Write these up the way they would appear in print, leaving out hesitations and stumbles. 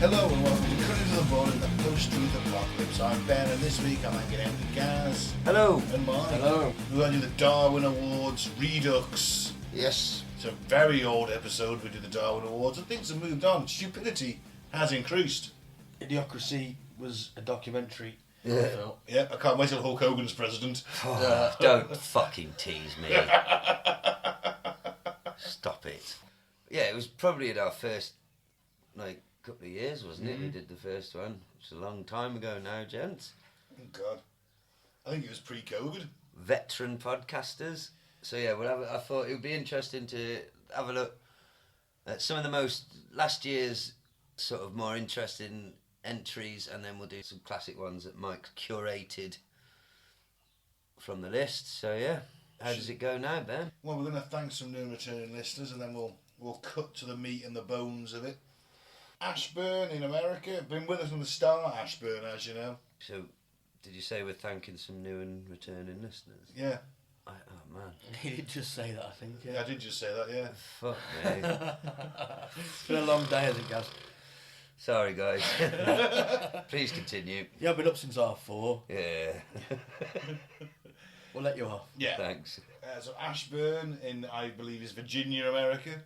Hello and welcome to Cutting to the Ball in the Post-Truth Apocalypse. I'm Ben and this week I'm hanging out with Gaz. Hello. And Mike. Hello. We're going to do the Darwin Awards, Redux. Yes. It's a very old episode we did the Darwin Awards and things have moved on. Stupidity has increased. Idiocracy was a documentary. Yeah. Yeah, I can't wait till Hulk Hogan's president. Oh, don't fucking tease me. Stop it. Yeah, it was probably in our first, couple of years, wasn't it? We did the first one. It's a long time ago now, gents. Oh, God. I think it was pre-COVID. Veteran podcasters. So, yeah, I thought it would be interesting to have a look at some of the last year's sort of more interesting entries, and then we'll do some classic ones that Mike curated from the list. So, yeah. How does it go now, Ben? Well, we're going to thank some new and returning listeners and then we'll cut to the meat and the bones of it. Ashburn in America, been with us from the start, Ashburn, as you know. So, did you say we're thanking some new and returning listeners? Yeah. Oh, man. He did just say that, I think. Yeah, I did just say that, yeah. Fuck me. It's been a long day, hasn't it, Gaz? Sorry, guys. Please continue. Yeah, I've been up since 4:30. Yeah. We'll let you off. Yeah. Thanks. So Ashburn in, I believe, is Virginia, America.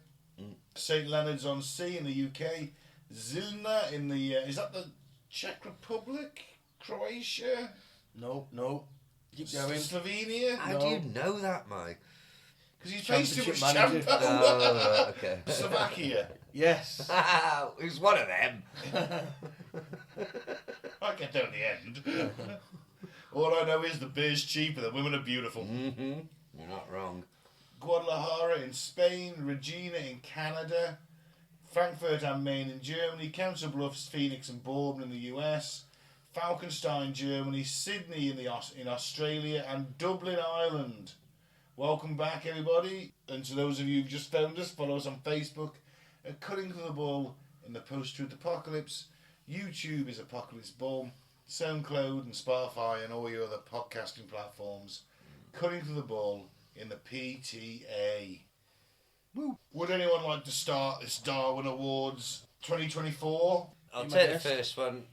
St. Leonard's on Sea in the UK. Zilna in the, is that the Czech Republic? Croatia? No. Keep going. Slovenia? How do you know that, Mike? Because he's faced too much Championship champo. Oh, right, okay. Slovakia. Yes. Who's one of them? I'll get down the end. All I know is the beer's cheaper, the women are beautiful. Mm-hmm. You're not wrong. Guadalajara in Spain, Regina in Canada, Frankfurt am Main in Germany, Council Bluffs, Phoenix and Bourbon in the US, Falkenstein, Germany, Sydney in Australia, and Dublin, Ireland. Welcome back, everybody. And to those of you who've just found us, follow us on Facebook at Cutting to the Ball in the Post-Truth Apocalypse. YouTube is Apocalypse Ball. SoundCloud and Spotify and all your other podcasting platforms. Cutting to the Ball in the PTA. Woo. Would anyone like to start this Darwin Awards 2024? I'll take the first one.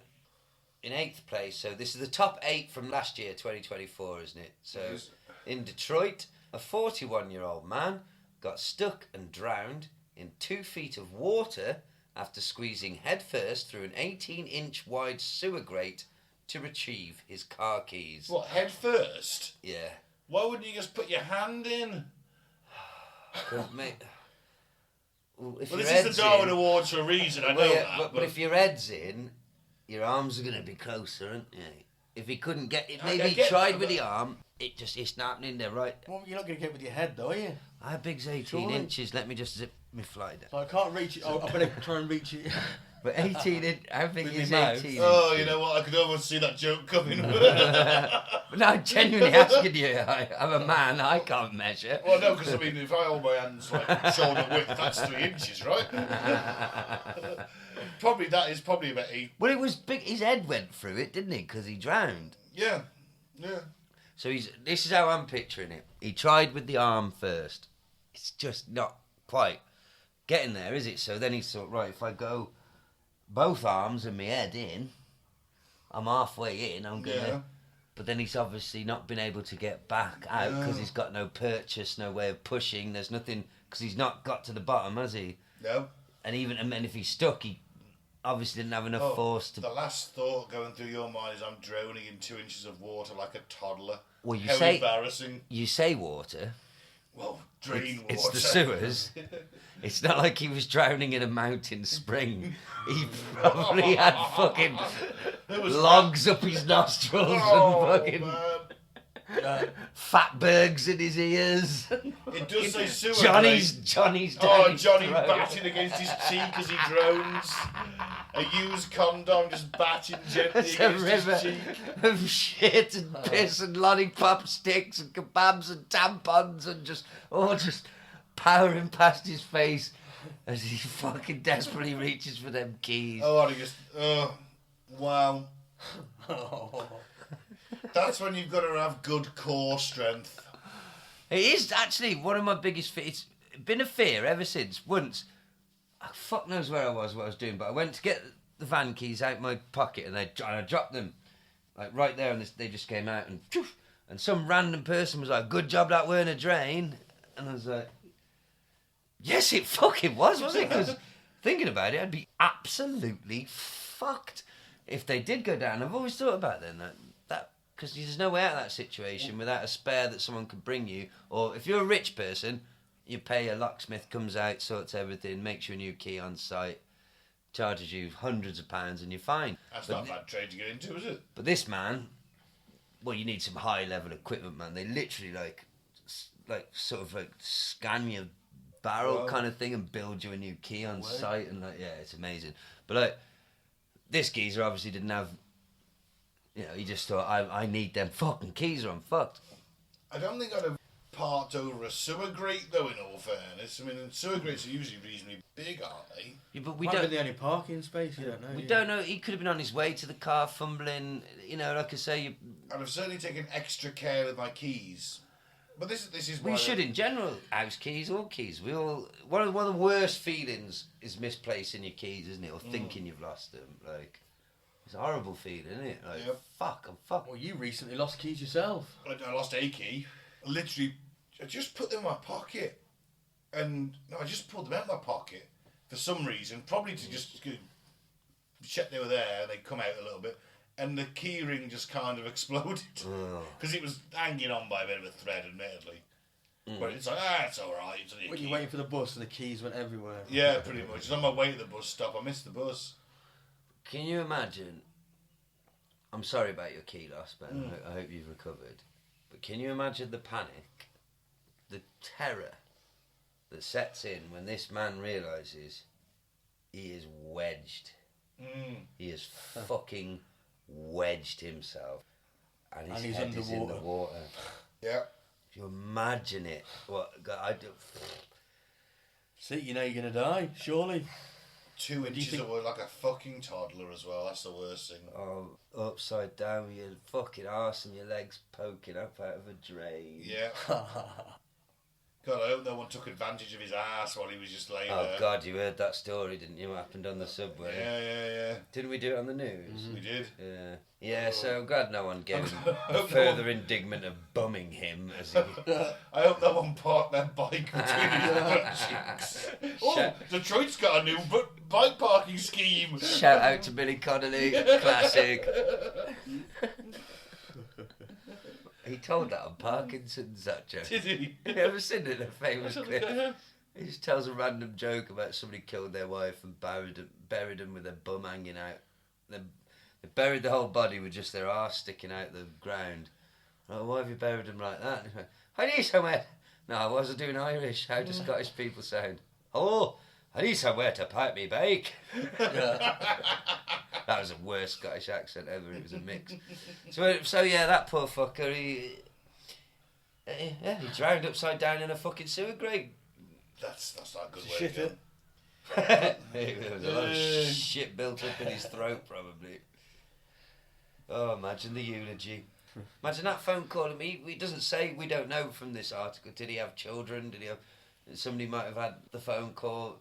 In 8th place, so this is the top 8 from last year, 2024, isn't it? So, Yes. In Detroit, a 41-year-old man got stuck and drowned in 2 feet of water after squeezing headfirst through an 18-inch wide sewer grate to retrieve his car keys. What, head first? Yeah. Why wouldn't you just put your hand in? Mate, well, Well, this is the Darwin Awards for a reason, I know that. But if your head's in, your arms are going to be closer, aren't they? If he couldn't get it, maybe he tried with the arm, it's not happening there, right? Well, you're not going to get with your head, though, are you? How big's 18 Surely. inches? Let me just zip my fly down. So I can't reach it. Oh, I better try and reach it. But 18 inch, how big With is my mouth. 18 Oh, inches? you know what? I could almost see that joke coming. But no, I'm genuinely asking you. I'm a man, I can't measure. Well, no, because I mean, if I hold my hands like shoulder width, that's 3 inches, right? That is probably about 8. Well, it was big. His head went through it, didn't he? Because he drowned. Yeah. So this is how I'm picturing it. He tried with the arm first. It's just not quite getting there, is it? So then he thought, right, if I go both arms and my head in, I'm halfway in, I'm going to... Yeah. But then he's obviously not been able to get back out because he's got no purchase, no way of pushing. There's nothing, because he's not got to the bottom, has he? No. And if he's stuck, he obviously didn't have enough force to... The last thought going through your mind is I'm drowning in 2 inches of water like a toddler. Well, you How say... embarrassing. You say water. Well, drain water. It's the sewers. It's not like he was drowning in a mountain spring. He probably had fucking logs up his nostrils and fucking fatbergs in his ears. It does say sewer. Johnny's down his Johnny throat. batting against his cheek as he drones. A used condom just batting gently It's a against river his cheek. of shit and piss and lollipop sticks and kebabs and tampons and just powering past his face as he fucking desperately reaches for them keys. Wow. That's when you've got to have good core strength. It is actually one of my biggest fears. It's been a fear ever since. Once, fuck knows where I was, what I was doing, but I went to get the van keys out my pocket and I dropped them like right there, and they just came out and poof, and some random person was like, "Good job that weren't a drain," and I was like, "Yes, it fucking was, wasn't it?" Because thinking about it, I'd be absolutely fucked if they did go down. I've always thought about then that because there's no way out of that situation without a spare that someone could bring you, or if you're a rich person, you pay a locksmith, comes out, sorts everything, makes you a new key on site, charges you hundreds of pounds, and you're fine. That's not a bad trade to get into, is it? But this man, well, you need some high level equipment, man. They literally like sort of like scan your barrel kind of thing and build you a new key on site, and like, yeah, it's amazing. But like, this geezer obviously didn't have, you know, he just thought, I need them fucking keys or I'm fucked. I don't think I'd have parked over a sewer grate, though, in all fairness. I mean, sewer grates are usually reasonably big, aren't they? Yeah, but we Might don't. be the only parking space. You don't know. We don't know. He could have been on his way to the car, fumbling. You know, like I say, I'd have certainly taken extra care with my keys. But this is why we should in general. House keys, all keys. We all one of the worst feelings is misplacing your keys, isn't it? Or thinking you've lost them. Like, it's a horrible feeling, isn't it? Like, fuck, I'm fucked. Well, you recently lost keys yourself. I lost a key. Literally, I just put them in my pocket, and I just pulled them out of my pocket for some reason, probably to just check they were there. And they come out a little bit, and the key ring just kind of exploded because it was hanging on by a bit of a thread, admittedly. But it's like, it's all right. It's only a When key. you're waiting for the bus and the keys went everywhere. Yeah, pretty much. It's on my way to the bus stop. I missed the bus. Can you imagine? I'm sorry about your key loss, Ben. I hope you've recovered. But can you imagine the panic, the terror that sets in when this man realises he is wedged? He is fucking wedged himself, and his head is in the water. Yeah. If you imagine it, what God, I do. See, you know you're gonna die, surely. 2 inches of wood like a fucking toddler as well. That's the worst thing. Oh, upside down with your fucking arse and your legs poking up out of a drain. Yeah. God, I hope no one took advantage of his ass while he was just laying Oh there. God, you heard that story, didn't you? What happened on the subway? Yeah. Didn't we do it on the news? We did. Yeah. Yeah, so I'm glad no one gave him a further indictment of bumming him as he... I hope no one parked their bike between his butt cheeks. Oh, Detroit's got a new bike parking scheme. Shout out to Billy Connolly, classic. He told that on Parkinson's, that joke. Did he? You ever seen it, a famous clip? He just tells a random joke about somebody killed their wife and buried them with their bum hanging out. They buried the whole body with just their arse sticking out the ground. Oh, why have you buried them like that? And he went, I need somewhere. No, I wasn't doing Irish. How do Scottish people sound? Oh, I need somewhere to pipe me bake. That was the worst Scottish accent ever. It was a mix. So yeah, that poor fucker, he drowned upside down in a fucking sewer grate. That's not a good way Shit to go. There was a lot of shit built up in his throat, probably. Oh, imagine the eulogy. Imagine that phone call. He doesn't say, we don't know from this article. Did he have children? Did he have... Somebody might have had the phone call.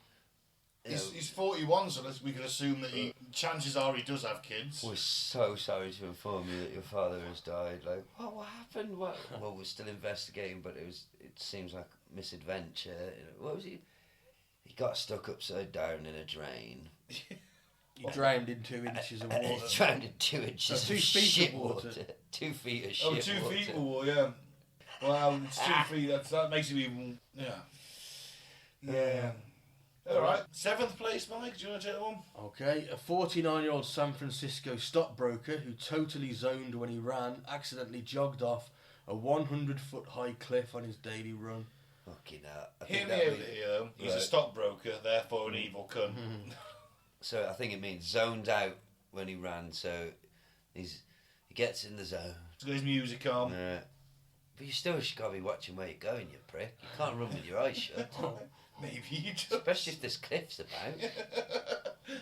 He's 41, so we can assume that chances are he does have kids. We're so sorry to inform you that your father has died. Like, what happened? Well, we're still investigating, but it seems like misadventure. What was he? He got stuck upside down in a drain. He drowned in 2 inches of water. He drowned in 2 inches of 2 feet shit of water. 2 feet of shit Oh, 2 water. feet of water, yeah. Well, it's 2 feet. That makes it even... Yeah. All right. 7th place, Mike. Do you want to take that one? Okay, a 49-year-old San Francisco stockbroker who totally zoned when he ran accidentally jogged off a 100-foot high cliff on his daily run. Fucking hell. Hear me out here, though. He's a stockbroker, therefore an evil cunt. So I think it means zoned out when he ran, so he gets in the zone. He's got his music on. But you still got to be watching where you're going, you prick. You can't run with your eyes shut. Maybe he does. Especially if there's cliffs about.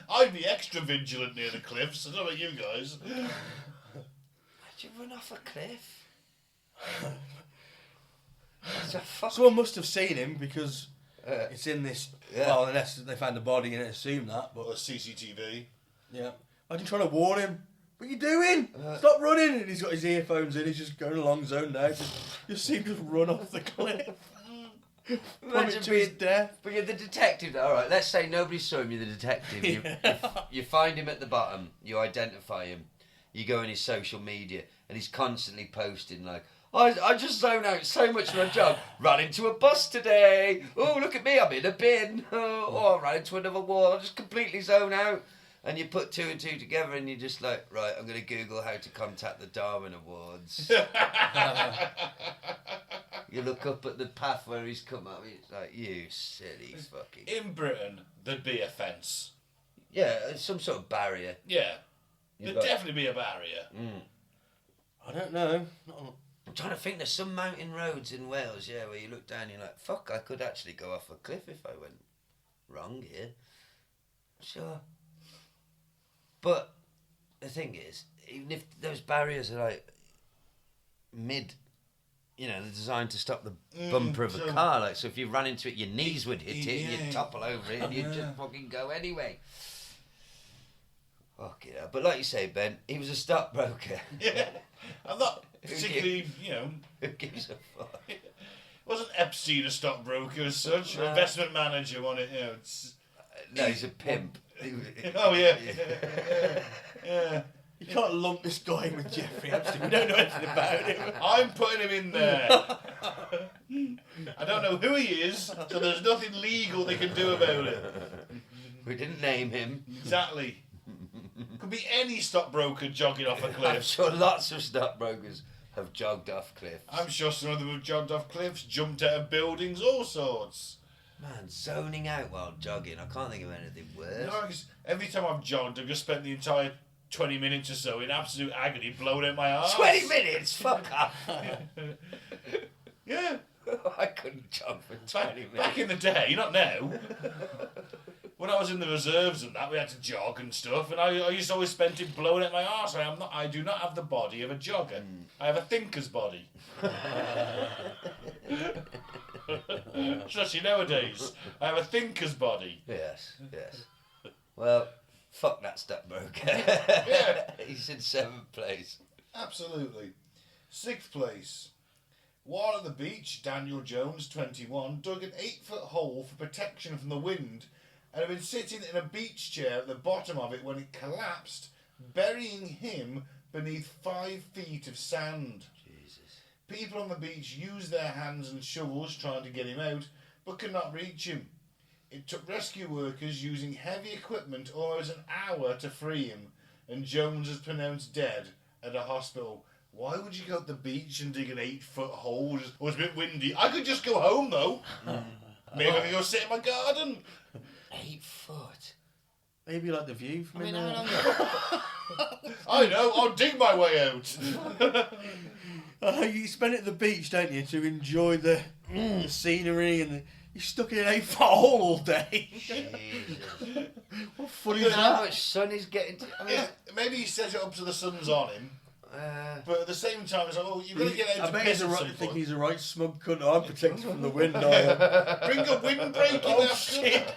I'd be extra vigilant near the cliffs. I don't know about you guys. How'd you run off a cliff? Someone must have seen him because it's in this... Well, unless they found the body and assume that. But Or CCTV. Yeah. I've been trying to warn him. What are you doing? Stop running! And he's got his earphones in. He's just going along zone now. You see him just run off the cliff. Imagine to his death. But you're the detective. All right, let's say nobody saw him. You're the detective. You find him at the bottom. You identify him. You go in his social media, and he's constantly posting like, I just zone out so much when I jog. Ran into a bus today. Oh, look at me, I'm in a bin. Oh, I ran into another wall. I just completely zone out. And you put two and two together and you're just like, right, I'm going to Google how to contact the Darwin Awards. You look up at the path where he's come up, it's like, you silly fucking... In Britain, there'd be a fence. Yeah, some sort of barrier. Yeah. There'd definitely be a barrier. I don't know. I'm trying to think, there's some mountain roads in Wales, yeah, where you look down and you're like, fuck, I could actually go off a cliff if I went wrong here. Sure. But the thing is, even if those barriers are like mid, you know, they're designed to stop the bumper of a car. Like, so if you ran into it, your knees would hit it, and you'd topple over it, and you'd just fucking go anyway. Fuck yeah. But like you say, Ben, he was a stockbroker. Yeah. I'm not particularly, you know... Who gives a fuck? Wasn't Epstein a stockbroker as such? Investment manager, wasn't it? You know, it's... No, he's a pimp. Oh, yeah. Yeah. You can't lump this guy in with Jeffrey Epstein. We don't know anything about him. I'm putting him in there. I don't know who he is, so there's nothing legal they can do about it. We didn't name him. Exactly. Could be any stockbroker jogging off a I'm cliff. sure lots of stockbrokers have jogged off cliffs. I'm sure some of them have jogged off cliffs, jumped out of buildings, all sorts. Man, zoning out while jogging. I can't think of anything worse. No, 'cause every time I've jogged, I've just spent the entire 20 minutes or so in absolute agony, blowing out my arse. 20 minutes? Fuck off. Yeah. I couldn't jog for 20 minutes. Back in the day, not now. When I was in the reserves and that, we had to jog and stuff, and I used to always spend it blowing at my arse. I do not have the body of a jogger. I have a thinker's body. Especially nowadays, I have a thinker's body. Yes. Well, fuck that stockbroker. Yeah. He's in 7th place. Absolutely. 6th place. While at the beach, Daniel Jones, 21, dug an 8-foot hole for protection from the wind and had been sitting in a beach chair at the bottom of it when it collapsed, burying him beneath 5 feet of sand. Jesus. People on the beach used their hands and shovels trying to get him out, but could not reach him. It took rescue workers using heavy equipment almost an hour to free him, and Jones was pronounced dead at a hospital. Why would you go to the beach and dig an 8-foot hole? Oh, it's a bit windy. I could just go home, though. Maybe I could go sit in my garden. 8 foot? Maybe like the view from in there. I know, I'll dig my way out. You spend it at the beach, don't you, to enjoy the scenery and you're stuck in an 8-foot hole all day. Jesus. What fun is Look how that? much sun he's getting to... I mean, Maybe he set it up so the sun's on him. But at the same time, it's like, oh, you've got to get out I to bet piss he's at some think point. he's a right smug cunt. I'm protected from the wind, I am. Bring a windbreak in there. Shit.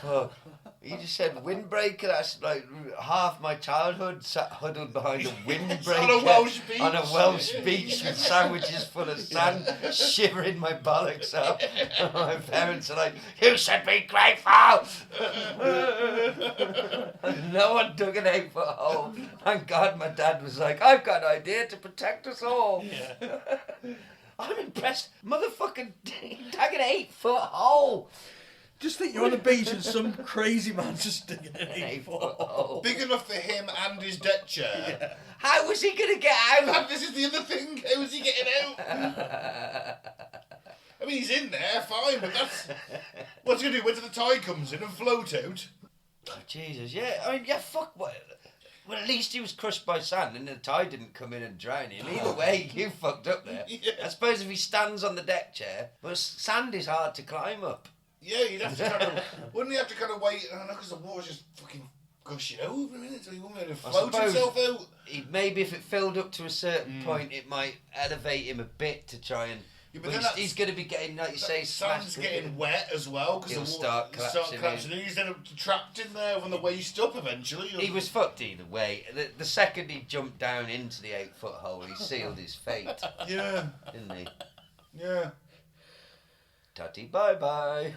fuck. You just said windbreaker. That's like half my childhood sat huddled behind a windbreaker On a Welsh beach. on a Welsh beach with sandwiches full of sand, shivering my bollocks up. My parents are like, "You should be grateful." And no one dug an 8-foot hole. Thank God my dad was like, "I've got an idea to protect us all." Yeah. I'm impressed. Motherfucking dug an 8-foot hole. Just think you're on the beach and some crazy man just digging an 8-foot hole. Big enough for him and his deck chair. Yeah. How was he going to get out? And this is the other thing. How is he getting out? I mean, he's in there, fine, but that's... What's he going to do? Wait till the tide comes in and float out? Oh, Jesus, yeah. I mean, yeah, fuck. What? Well, at least he was crushed by sand and the tide didn't come in and drown him. Either way, you fucked up there. Yeah. I suppose if he stands on the deck chair, but sand is hard to climb up. Yeah, you'd have to kind of... Wouldn't he have to kind of wait? I don't know, because the water's just fucking gushing over him, so he wouldn't be able to float himself out. Maybe if it filled up to a certain point, it might elevate him a bit to try and Yeah, but Well, then he's going to be getting, like you say, sand's smashed. getting wet as well because He'll the start collapsing in. He's then trapped in there from the waist up eventually. He was fucked either way. The second he jumped down into the 8-foot hole, he sealed his fate. Yeah. Didn't he? Yeah. Tatty bye bye.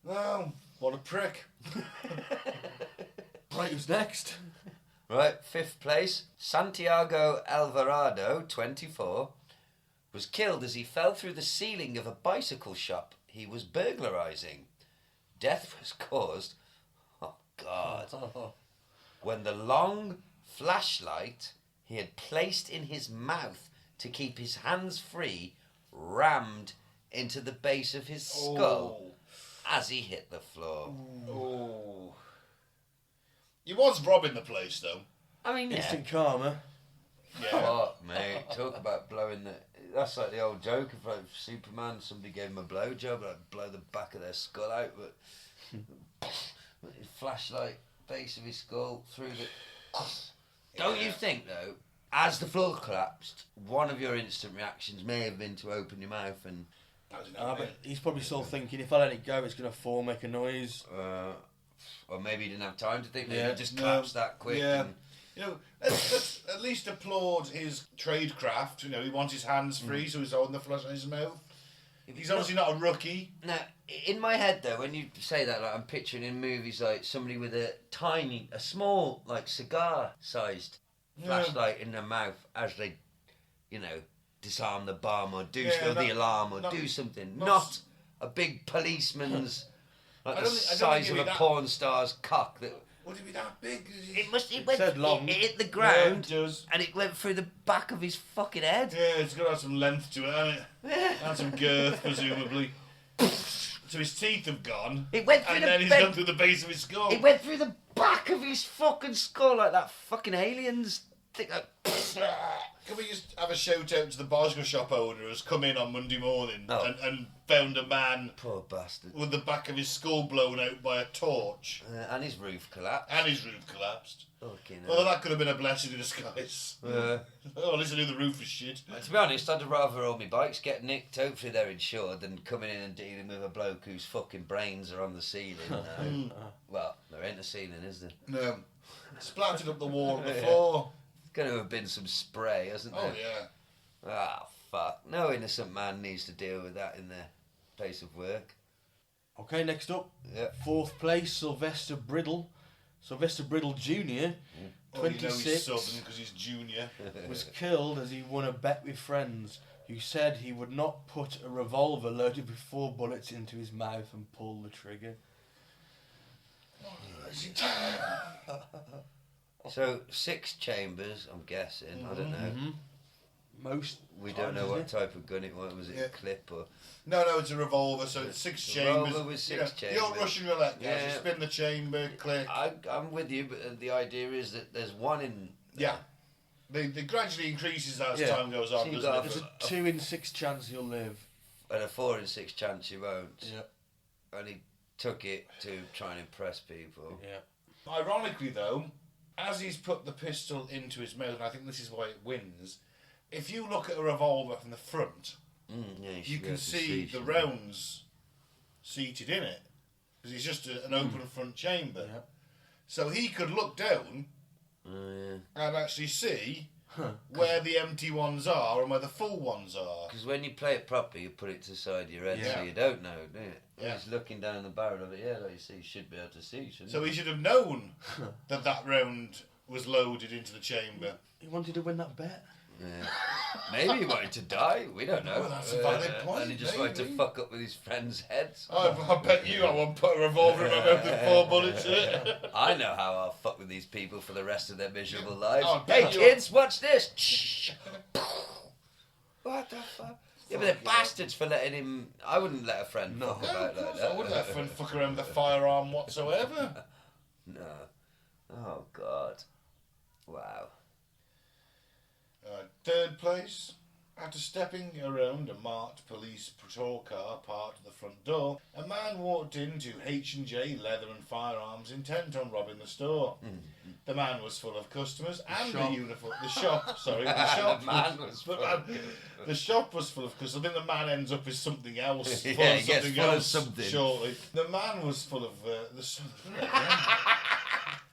Well, what a prick. Right, who's next? Right, 5th place. Santiago Alvarado, 24, was killed as he fell through the ceiling of a bicycle shop he was burglarizing. Death was caused, oh God, when the long flashlight he had placed in his mouth to keep his hands free rammed into the base of his skull as he hit the floor. Oh. He was robbing the place, though. I mean, yeah. Instant karma. Yeah. Fuck, mate. Talk about blowing the... That's like the old joke of like Superman, somebody gave him a blowjob, like blow the back of their skull out, but his flashlight, base of his skull, through the... Don't you think, though, as the floor collapsed, one of your instant reactions may have been to open your mouth and... But he's probably still thinking, if I let it go, it's going to fall, make a noise. Or maybe he didn't have time to think, maybe Yeah. he just collapsed that quick. Yeah. And, You know, let's at least applaud his tradecraft. You know, he wants his hands free, so he's holding the flash in his mouth. He's obviously not a rookie. now, in my head, though, when you say that, like I'm picturing in movies like somebody with a small, like cigar-sized flashlight in their mouth as they, you know, disarm the bomb or do the alarm or do something. Not a big policeman's, like the size of a porn star's cock. That Would it be that big? it hit the Yeah, ground it does. and it went through the back of his fucking head. Yeah, it's got to have some length to it, hasn't it? And some girth, presumably. So his teeth have gone. It went through and the then he's bed- gone through the base of his skull. It went through the back of his fucking skull like that fucking aliens thing. Can we just have a shout out to the bicycle shop owner who's come in on Monday morning and found a man Poor bastard. with the back of his skull blown out by a torch And his roof collapsed. and his roof collapsed. Fucking Well, hell. that could have been a blessing in disguise. Oh, at least I knew the roof was shit. To be honest, I'd rather all my bikes get nicked, hopefully they're insured, than coming in and dealing with a bloke whose fucking brains are on the ceiling. Well, there ain't a ceiling, is there? No. Splattered up the wall and the floor. Going to have been some spray, hasn't there? Oh, yeah. Ah, fuck. No innocent man needs to deal with that in their place of work. Okay, next up. Yeah. 4th place, Sylvester Bridle. Sylvester Bridle Jr., Oh, you know 26, he's southern because he's junior. was killed as he won a bet with friends who said he would not put a revolver loaded with 4 bullets into his mouth and pull the trigger. So, 6 chambers, I'm guessing. I don't know. Most We don't times, know isn't what it? type of gun it was. Was it a clip or... No, it's a revolver, so it's 6 Revolver chambers. with You 6 The old chambers. Russian roulette, guys. Yeah. You spin the chamber, click. I'm with you, but the idea is that there's one in... Yeah. They gradually increases as Yeah. time goes on, So you doesn't got it? There's a 2 in 6 chance you'll live. And a 4 in 6 chance you won't. Yeah. And he took it to try and impress people. Yeah. Ironically, though, as he's put the pistol into his mouth, and I think this is why it wins, if you look at a revolver from the front, Yeah, you should be can able to see the shouldn't you? rounds seated in it. Because it's just an open front chamber. Yeah. So he could look down Yeah. and actually see where the empty ones are and where the full ones are. Because when you play it properly, you put it to the side of your head, Yeah. so you don't know, do you? When Yeah. he's looking down the barrel of it, yeah, like you see, you should be able to see, shouldn't So you? he should have known that round was loaded into the chamber. He wanted to win that bet. Yeah. Maybe he wanted to die, we don't know. Well, that's a valid point, And he just wanted to maybe. fuck up with his friends' heads. I bet you I won't put a revolver in my mouth with 4 bullets in it. I know how I'll fuck with these people for the rest of their miserable lives. Oh, Hey bet you- kids, watch this! What the fuck? Yeah, but they're bastards for letting him... I wouldn't let a friend No, fuck of about like course that. I wouldn't let a friend fuck around with a firearm whatsoever. No. Oh, God. Wow. 3rd place, After stepping around a marked police patrol car parked at the front door, a man walked into H&J Leather and Firearms intent on robbing the store. The man was full of customers and a uniform. The shop, sorry, the shop. The shop was full of customers. I think the man ends up as something else. Full of something. Shortly. The man was full of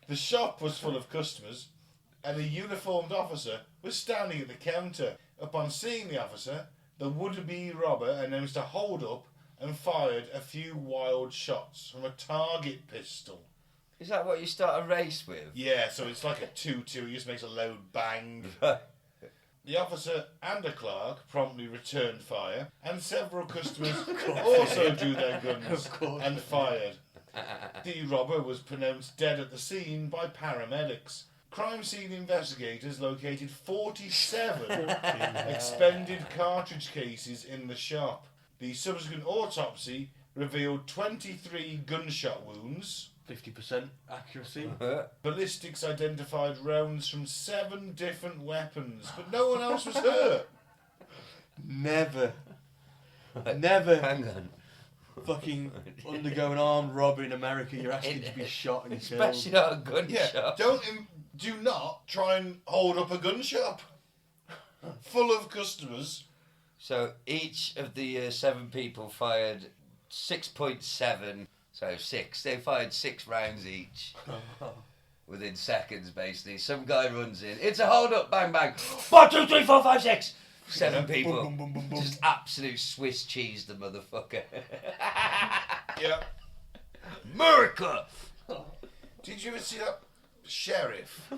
the shop was full of customers, and a uniformed officer was standing at the counter. Upon seeing the officer, the would-be robber announced a hold-up and fired a few wild shots from a target pistol. Is that what you start a race with? Yeah, so it's like a 2-2, it just makes a loud bang. The officer and a clerk promptly returned fire, and several customers also drew their guns and fired. The robber was pronounced dead at the scene by paramedics. Crime scene investigators located 47 expended cartridge cases in the shop. The subsequent autopsy revealed 23 gunshot wounds. 50% accuracy. Ballistics identified rounds from 7 different weapons, but no one else was hurt. Never Hang on. fucking undergo an armed robbery in America. You're asking to be shot and killed. Especially not a gunshot. Do not try and hold up a gun shop full of customers. So each of the 7 people fired 6.7. So 6. They fired 6 rounds each. Within seconds, basically. Some guy runs in. It's a hold up, bang bang. 1, 2, 3, 4, 5, 6. 7 people. Boom, boom, boom, boom, boom. Just absolute Swiss cheese, the motherfucker. Yeah. America! Did you ever see that sheriff?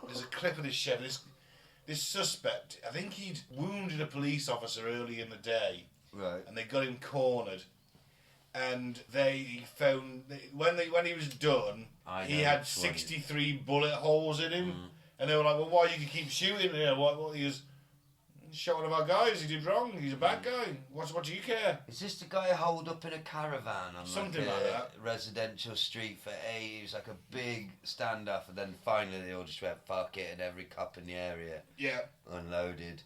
There's a clip of this sheriff. This suspect, I think he'd wounded a police officer early in the day. Right. And they got him cornered. And they found, when he was done, he had 63 bullet holes in him. And they were like, well, why do you keep shooting? You know, what he was... Shot one of our guys, he did wrong, he's a bad guy. What do you care? Is this the guy holed up in a caravan on something like that residential street for ages, like a big standoff, and then finally they all just went fuck it, and every cop in the area unloaded.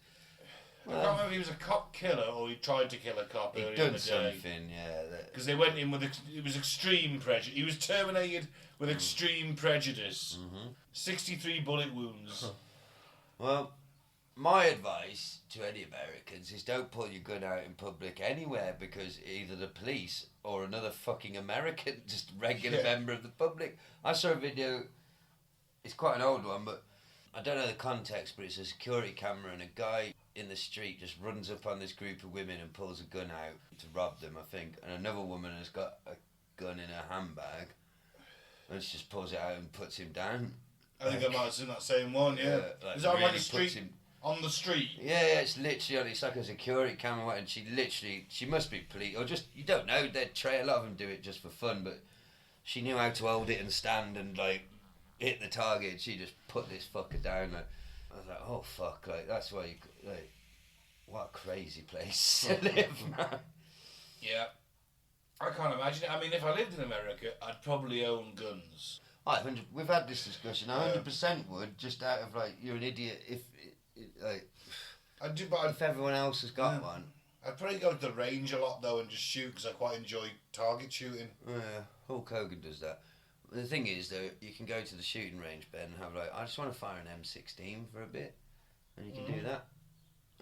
I can't remember if he was a cop killer or he tried to kill a cop earlier in the day. He'd done something, yeah. Because they went in with it was extreme prejudice. He was terminated with extreme prejudice. 63 bullet wounds. Well, my advice to any Americans is don't pull your gun out in public anywhere, because either the police or another fucking American, just regular member of the public. I saw a video, it's quite an old one, but I don't know the context, but it's a security camera and a guy in the street just runs up on this group of women and pulls a gun out to rob them, I think, and another woman has got a gun in her handbag and she just pulls it out and puts him down. I think I might have seen that same one, yeah. Like is that really on the street? On the street? Yeah, it's literally on, it's like a security camera, and she must be police, or just, you don't know, a lot of them do it just for fun, but she knew how to hold it and stand and like hit the target. She just put this fucker down. Like, I was like, oh fuck, like that's why you, like, what a crazy place to live, man. Yeah, I can't imagine it. I mean, if I lived in America, I'd probably own guns. We've had this discussion. I 100% would, just out of like, you're an idiot if like, I do, but if everyone else has got one. I'd probably go to the range a lot though and just shoot, because I quite enjoy target shooting. Yeah, Hulk Hogan does that. The thing is though, you can go to the shooting range, Ben, and have like, I just want to fire an M16 for a bit, and you can do that,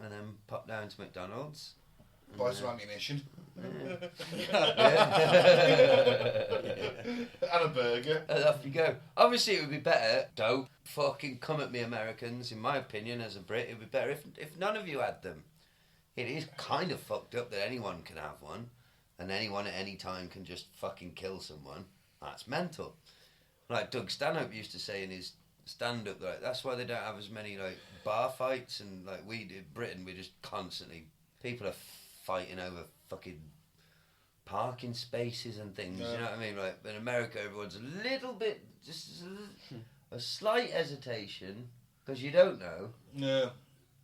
and then pop down to McDonald's. Buy some ammunition. Yeah. And a burger. And off you go. Obviously it would be better, don't fucking come at me Americans, in my opinion as a Brit, it would be better if none of you had them. It is kind of fucked up that anyone can have one, and anyone at any time can just fucking kill someone. That's mental. Like Doug Stanhope used to say in his stand-up, like, that's why they don't have as many like bar fights, and like we do in Britain, we just constantly, people are fighting over fucking parking spaces and things, you know what I mean? Like in America, everyone's a little bit, just a slight hesitation, because you don't know. Yeah.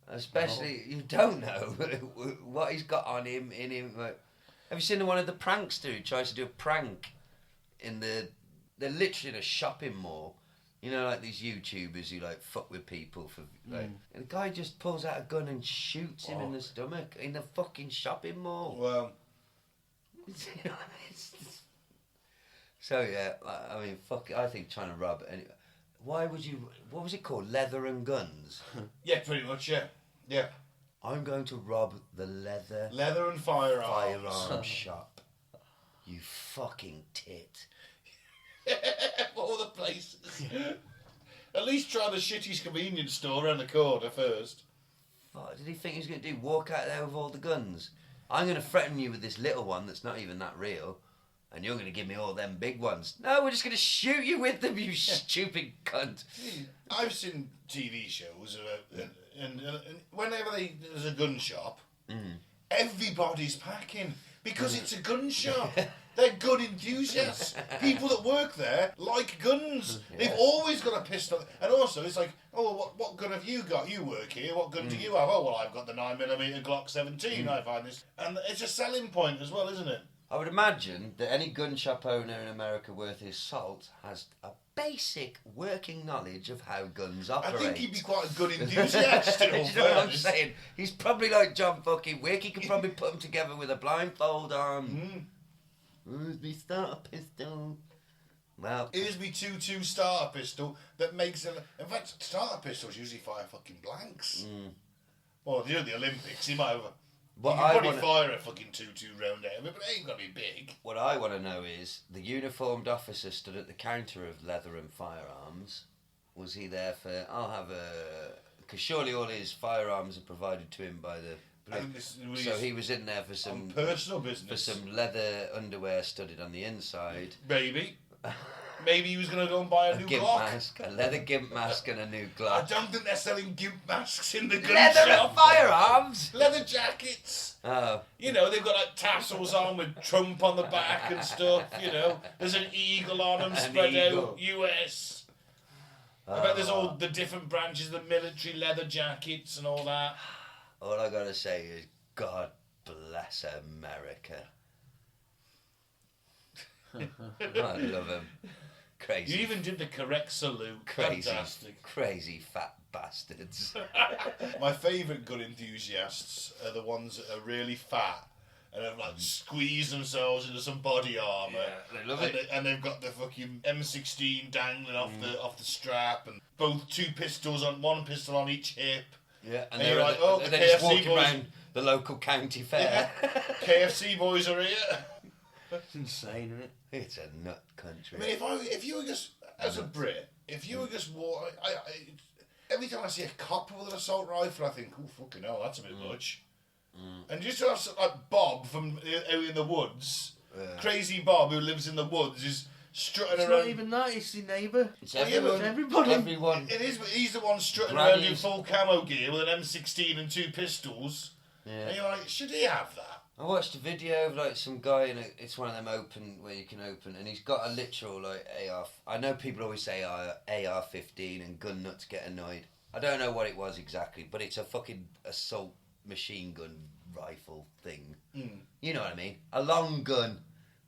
Especially, you don't know what he's got on him, in him. Like, have you seen the one of the prankster who tries to do a prank they're literally in a shopping mall, You know, like these YouTubers who like fuck with people for like. And the guy just pulls out a gun and shoots him in the stomach in the fucking shopping mall. Well, so yeah, I mean, fuck. I think trying to rob. Why would you? What was it called? Leather and guns. yeah, pretty much. Yeah. I'm going to rob the Leather and firearms. shop. You fucking tit. All the places. At least try the shittiest convenience store around the corner first. What did he think he was going to do? Walk out there with all the guns? I'm going to threaten you with this little one that's not even that real, and you're going to give me all them big ones. No, we're just going to shoot you with them, you stupid cunt. I've seen TV shows, and whenever there's a gun shop, everybody's packing because it's a gun shop. They're gun enthusiasts. People that work there like guns. They've always got a pistol. And also, it's like, oh, what gun have you got? You work here. What gun do you have? Oh, well, I've got the 9mm Glock 17. I find this. And it's a selling point as well, isn't it? I would imagine that any gun shop owner in America worth his salt has a basic working knowledge of how guns operate. I think he'd be quite a good enthusiast. Do you know what I'm saying? He's probably like John fucking Wick. He could probably put them together with a blindfold on. Where's me starter pistol? Well, here's me 2.2 starter pistol that makes it. In fact, starter pistols usually fire fucking blanks. Well, if you're at the Olympics, he might have. You can probably fire a fucking 2.2 round out of it, but it ain't gonna be big. What I want to know is the uniformed officer stood at the counter of leather and firearms. Was he there for? I'll have a. Because surely all his firearms are provided to him by the. So he was in there for some personal business, for some leather underwear studded on the inside. Maybe he was going to go and buy a new gimp Glock. Mask, a leather gimp mask, and a new Glock. I don't think they're selling gimp masks in the gun leather shop. And firearms. Leather jackets. Oh. You know, they've got like tassels on with Trump on the back and stuff. You know, there's an eagle on them spread out. US. I bet there's all the different branches of the military leather jackets and all that. All I gotta say is, God bless America. I love him. Crazy. You even did the correct salute. Fantastic. Crazy fat bastards. My favourite gun enthusiasts are the ones that are really fat and have like squeezed themselves into some body armour. Yeah, they love it. And they've got the fucking M16 dangling off the strap and both two pistols on one pistol on each hip. Yeah, and you're like, oh, the KFC just walking boys around the local county fair. Yeah. KFC boys are here. It's insane, isn't it? It's a nut country. I mean, if you were just as a Brit, if you were just every time I see a cop with an assault rifle, I think, oh fucking hell, that's a bit much. And just to have like Bob from out in the woods, crazy Bob who lives in the woods is strutting around. It's not even that, it's the neighbour. It's everybody. Everyone. It is, but he's the one strutting around in full camo gear with an M16 and two pistols. Yeah. And you're like, should he have that? I watched a video of like some guy in it's one of them open where you can open, and he's got a literal like AR. I know people always say AR-15 and gun nuts get annoyed. I don't know what it was exactly, but it's a fucking assault machine gun rifle thing. You know what I mean? A long gun,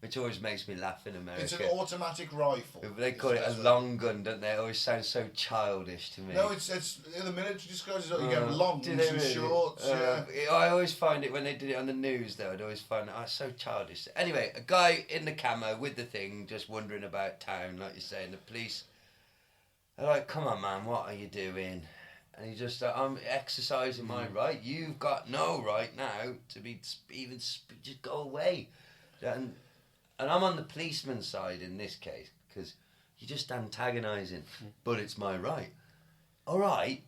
which always makes me laugh in America. It's an automatic rifle. They call it a long gun, don't they? It always sounds so childish to me. No, it's in the military describes it like you get longs and really? shorts. Yeah. I always find it when they did it on the news, though. I'd always find it so childish. Anyway, a guy in the camo with the thing, just wandering about town, like you're saying. The police are like, "Come on, man, what are you doing?" And he's just like, "I'm exercising my right. You've got no right now to be just go away." And I'm on the policeman's side in this case, because you're just antagonising. But it's my right. All right,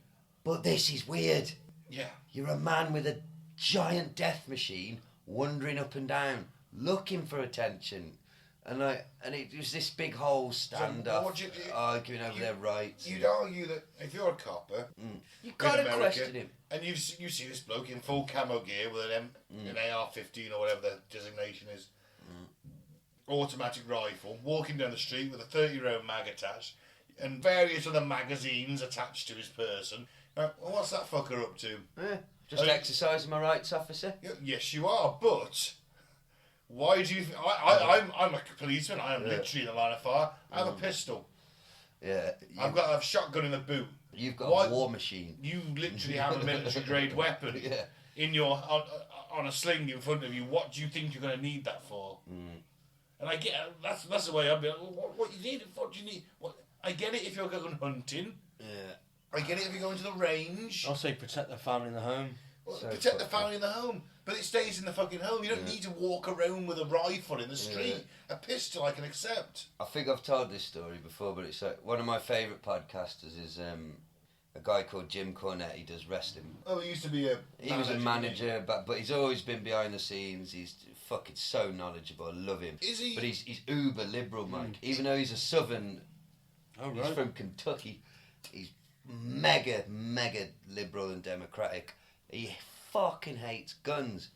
but this is weird. Yeah. You're a man with a giant death machine wandering up and down, looking for attention. And it was this big whole standoff, arguing over their rights. You'd argue that if you're a copper, you've got to question him. And you see this bloke in full camo gear with an AR-15 or whatever the designation is, automatic rifle, walking down the street with a 30-round mag attached, and various other magazines attached to his person. Well, what's that fucker up to? Just exercising my rights, officer. Yes, you are, but why do you think... I'm a policeman, I am literally in the line of fire. I have a pistol. Yeah. I've got a shotgun in the boot. You've got a war machine. You literally have a military grade weapon Yeah. in your on a sling in front of you. What do you think you're going to need that for? And I get that's the way I'd be like, well, what you need it for? Do you need what? I get it if you're going hunting. Yeah. I get it if you're going to the range. I'll say protect the family in the home. Well, So protect the fucked up. family in the home, but it stays in the fucking home. You don't need to walk around with a rifle in the street. A pistol I can accept. I think I've told this story before, but it's like one of my favourite podcasters is a guy called Jim Cornette. He does wrestling. Oh, he used to be He was a manager, but he's always been behind the scenes. He's fucking so knowledgeable. I love him. Is he? But he's uber liberal, Mike. Even though he's a southern, he's from Kentucky. He's mega liberal and democratic. He fucking hates guns.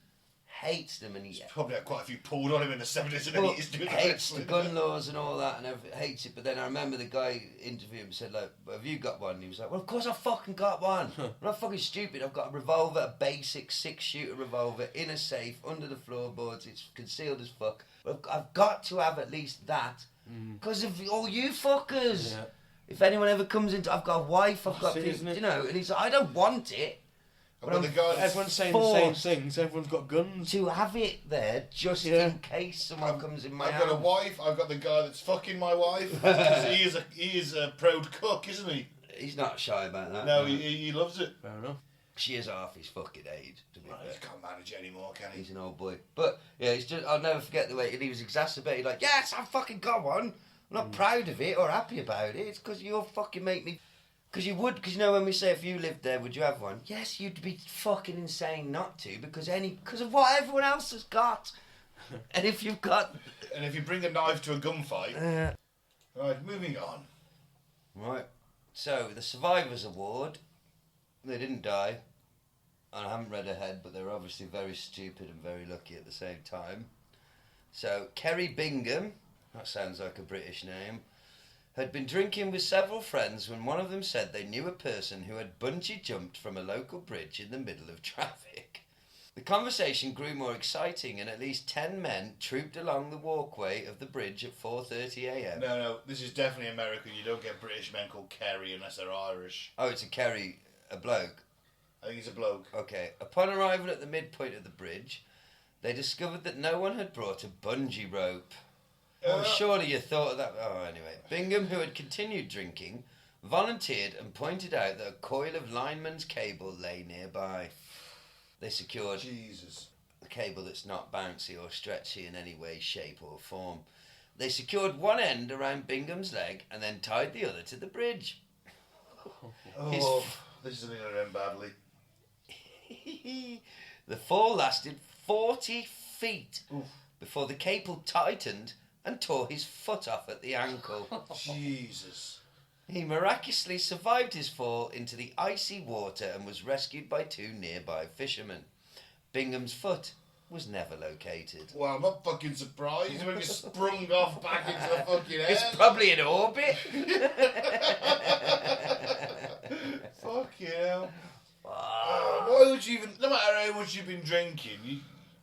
Hates them, and he Probably had quite a few pulled on him in the 70s and well, 80s doing hates the wrestling. gun laws and all that, and everything, hates it. But then I remember the guy interviewed him and said, like, have you got one? And he was like, well, of course I fucking got one. I'm not fucking stupid. I've got a revolver, a basic 6-shooter revolver in a safe under the floorboards. It's concealed as fuck. But I've got to have at least that because of all you fuckers. Yeah. If anyone ever comes into, I've got a wife, I've got That's it, people, isn't it? you know, and he's like, I don't want it. But the guy that's Everyone's saying the same forced things. Everyone's got guns. to have it there just Yeah. in case someone comes in my I've house. got a wife. I've got the guy that's fucking my wife. 'Cause he is a proud cook, isn't he? He's not shy about that. No, he loves it. Fair enough. She is half his fucking age, to be He fair. can't manage it anymore, can he? He's an old boy. But, yeah, it's just, I'll never forget the way he was exacerbated, like, yes, I've fucking got one. I'm not proud of it or happy about it. It's because you'll fucking make me... Because you would, because you know when we say if you lived there, would you have one? Yes, you'd be fucking insane not to because of what everyone else has got. And if you've got... And if you bring a knife to a gunfight... Right, moving on. Right. So, the Survivors Award, they didn't die. And I haven't read ahead, but they're obviously very stupid and very lucky at the same time. So, Kerry Bingham, that sounds like a British name, had been drinking with several friends when one of them said they knew a person who had bungee jumped from a local bridge in the middle of traffic. The conversation grew more exciting and at least 10 men trooped along the walkway of the bridge at 4:30 a.m. No, this is definitely America. You don't get British men called Kerry unless they're Irish. Oh, it's a Kerry, a bloke. I think he's a bloke. Okay. Upon arrival at the midpoint of the bridge, they discovered that no one had brought a bungee rope. Oh, surely you thought of that. Oh, anyway. Bingham, who had continued drinking, volunteered and pointed out that a coil of lineman's cable lay nearby. They secured Jesus. a cable that's not bouncy or stretchy in any way, shape or form. They secured one end around Bingham's leg and then tied the other to the bridge. Oh, this is going to end badly. The fall lasted 40 feet Oof. before the cable tightened and tore his foot off at the ankle. Jesus. He miraculously survived his fall into the icy water and was rescued by 2 nearby fishermen. Bingham's foot was never located. Well, I'm not fucking surprised when you sprung off back into the fucking air. It's probably in orbit. Fucking hell. Why would you even... No matter how much you've been drinking, you...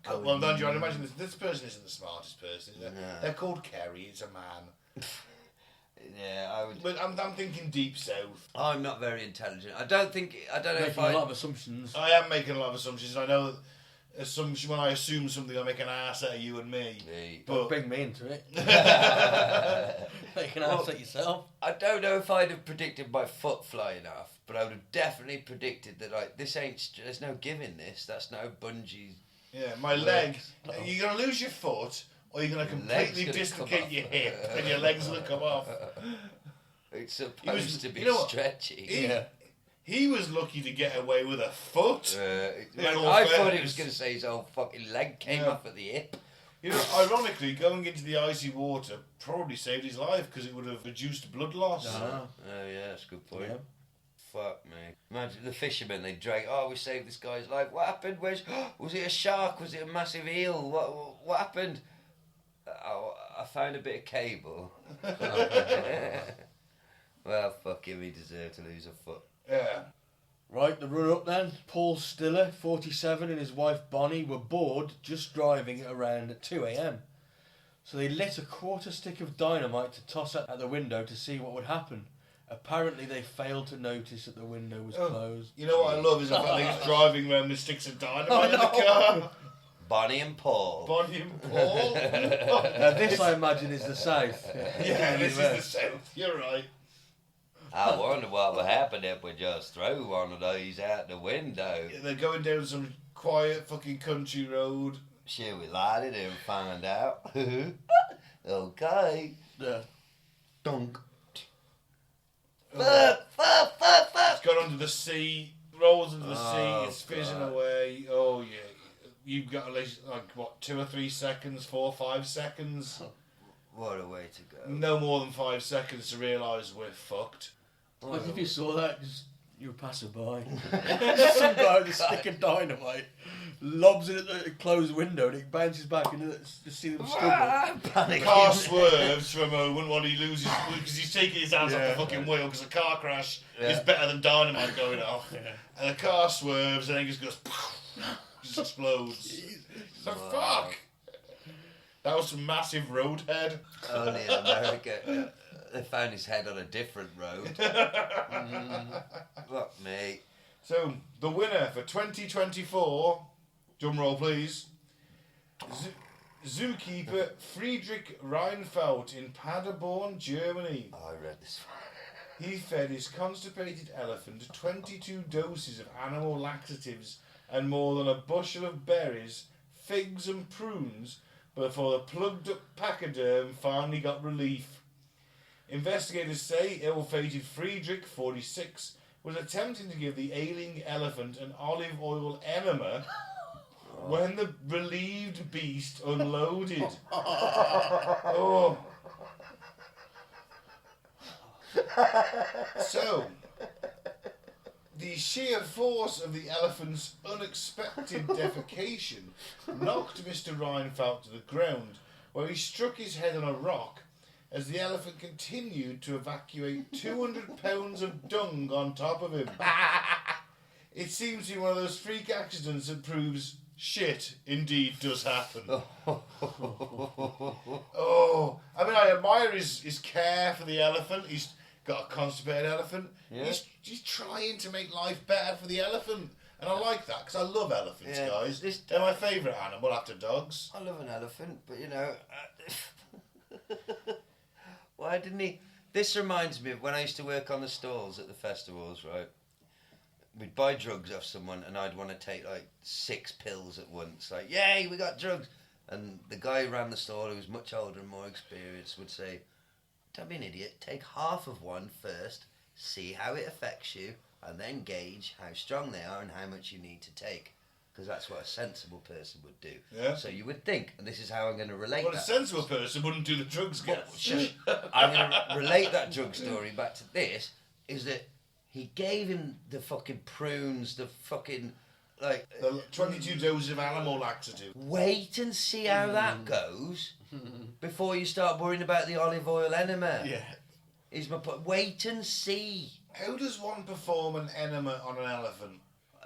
Well, don't you? I'd imagine this person isn't the smartest person, is they? No. They're called Kerry, it's a man. Yeah, I would. But I'm thinking deep south. I'm not very intelligent. I don't know if Making a lot of assumptions. I am making a lot of assumptions. I know that when I assume something, I make an ass out of you and me. Don't bring me into it. Make an ass at yourself. I don't know if I'd have predicted my foot flying off, but I would have definitely predicted that like there's no giving this. That's no bungee. Yeah, my leg. You're going to lose your foot, or you're going to completely dislocate your hip, and your leg's going to come off. It's supposed to be stretchy. He was lucky to get away with a foot. I thought it was going to say his whole fucking leg came off at the hip. You know, ironically, going into the icy water probably saved his life because it would have reduced blood loss. Oh yeah, that's a good point. Yeah. Fuck me. Imagine the fishermen, they drag, we saved this guy's life. What happened? Was it a shark? Was it a massive eel? What happened? I found a bit of cable. Well, fuck him, he deserved to lose a foot. Yeah. Right, the run-up then. Paul Stiller, 47, and his wife Bonnie were bored just driving around at 2 a.m. So they lit a quarter stick of dynamite to toss at the window to see what would happen. Apparently they failed to notice that the window was closed. You know what I love is the fact that he's driving around with sticks of dynamite in the car. Bonnie and Paul. Bonnie and Paul. Now this, I imagine, is the South. Yeah, this is the South. You're right. I wonder what would happen if we just threw one of these out the window. Yeah, they're going down some quiet fucking country road. Should we light it and find out? Okay. Yeah. Dunk. It's gone under the sea, rolls into the sea, it's fizzing away. Oh yeah. You've got at least, 2 or 3 seconds, 4 or 5 seconds. What a way to go. No more than 5 seconds to realise we're fucked. Like if you saw that, you were passing by. Some guy with a stick of dynamite lobs it at the closed window and it bounces back and you see them stumble. The car swerves for a moment while he loses, because he's taking his hands off the fucking wheel, because a car crash is better than dynamite going off. Yeah. And the car swerves and then just goes, just explodes. So fuck! That was some massive roadhead. Only in America. They found his head on a different road. Fuck me. So, the winner for 2024, drum roll please, zookeeper Friedrich Reinfeldt in Paderborn, Germany. Oh, I read this one. He fed his constipated elephant 22 doses of animal laxatives and more than a bushel of berries, figs and prunes before the plugged up pachyderm finally got relief. Investigators say ill-fated Friedrich, 46, was attempting to give the ailing elephant an olive oil enema when the relieved beast unloaded. Oh. So, the sheer force of the elephant's unexpected defecation knocked Mr. Reinfeldt to the ground, where he struck his head on a rock as the elephant continued to evacuate 200 pounds of dung on top of him. It seems to be one of those freak accidents that proves shit indeed does happen. Oh, I mean, I admire his care for the elephant. He's got a constipated elephant. Yeah. He's trying to make life better for the elephant. And I like that, because I love elephants, guys. They're my favourite animal after dogs. I love an elephant, but you know... Why didn't he... This reminds me of when I used to work on the stalls at the festivals, right? We'd buy drugs off someone and I'd want to take like 6 pills at once. Like, yay, we got drugs. And the guy who ran the stall, who was much older and more experienced, would say, don't be an idiot, take half of one first, see how it affects you, and then gauge how strong they are and how much you need to take. Because that's what a sensible person would do. Yeah. So you would think, and this is how I'm going to relate a sensible person wouldn't do the drugs again. I'm going to relate that drug story back to this, is that he gave him the fucking prunes, the fucking, like... The 22 doses of animal laxative. Wait and see how that goes before you start worrying about the olive oil enema. Yeah. Is my point. Wait and see. How does one perform an enema on an elephant?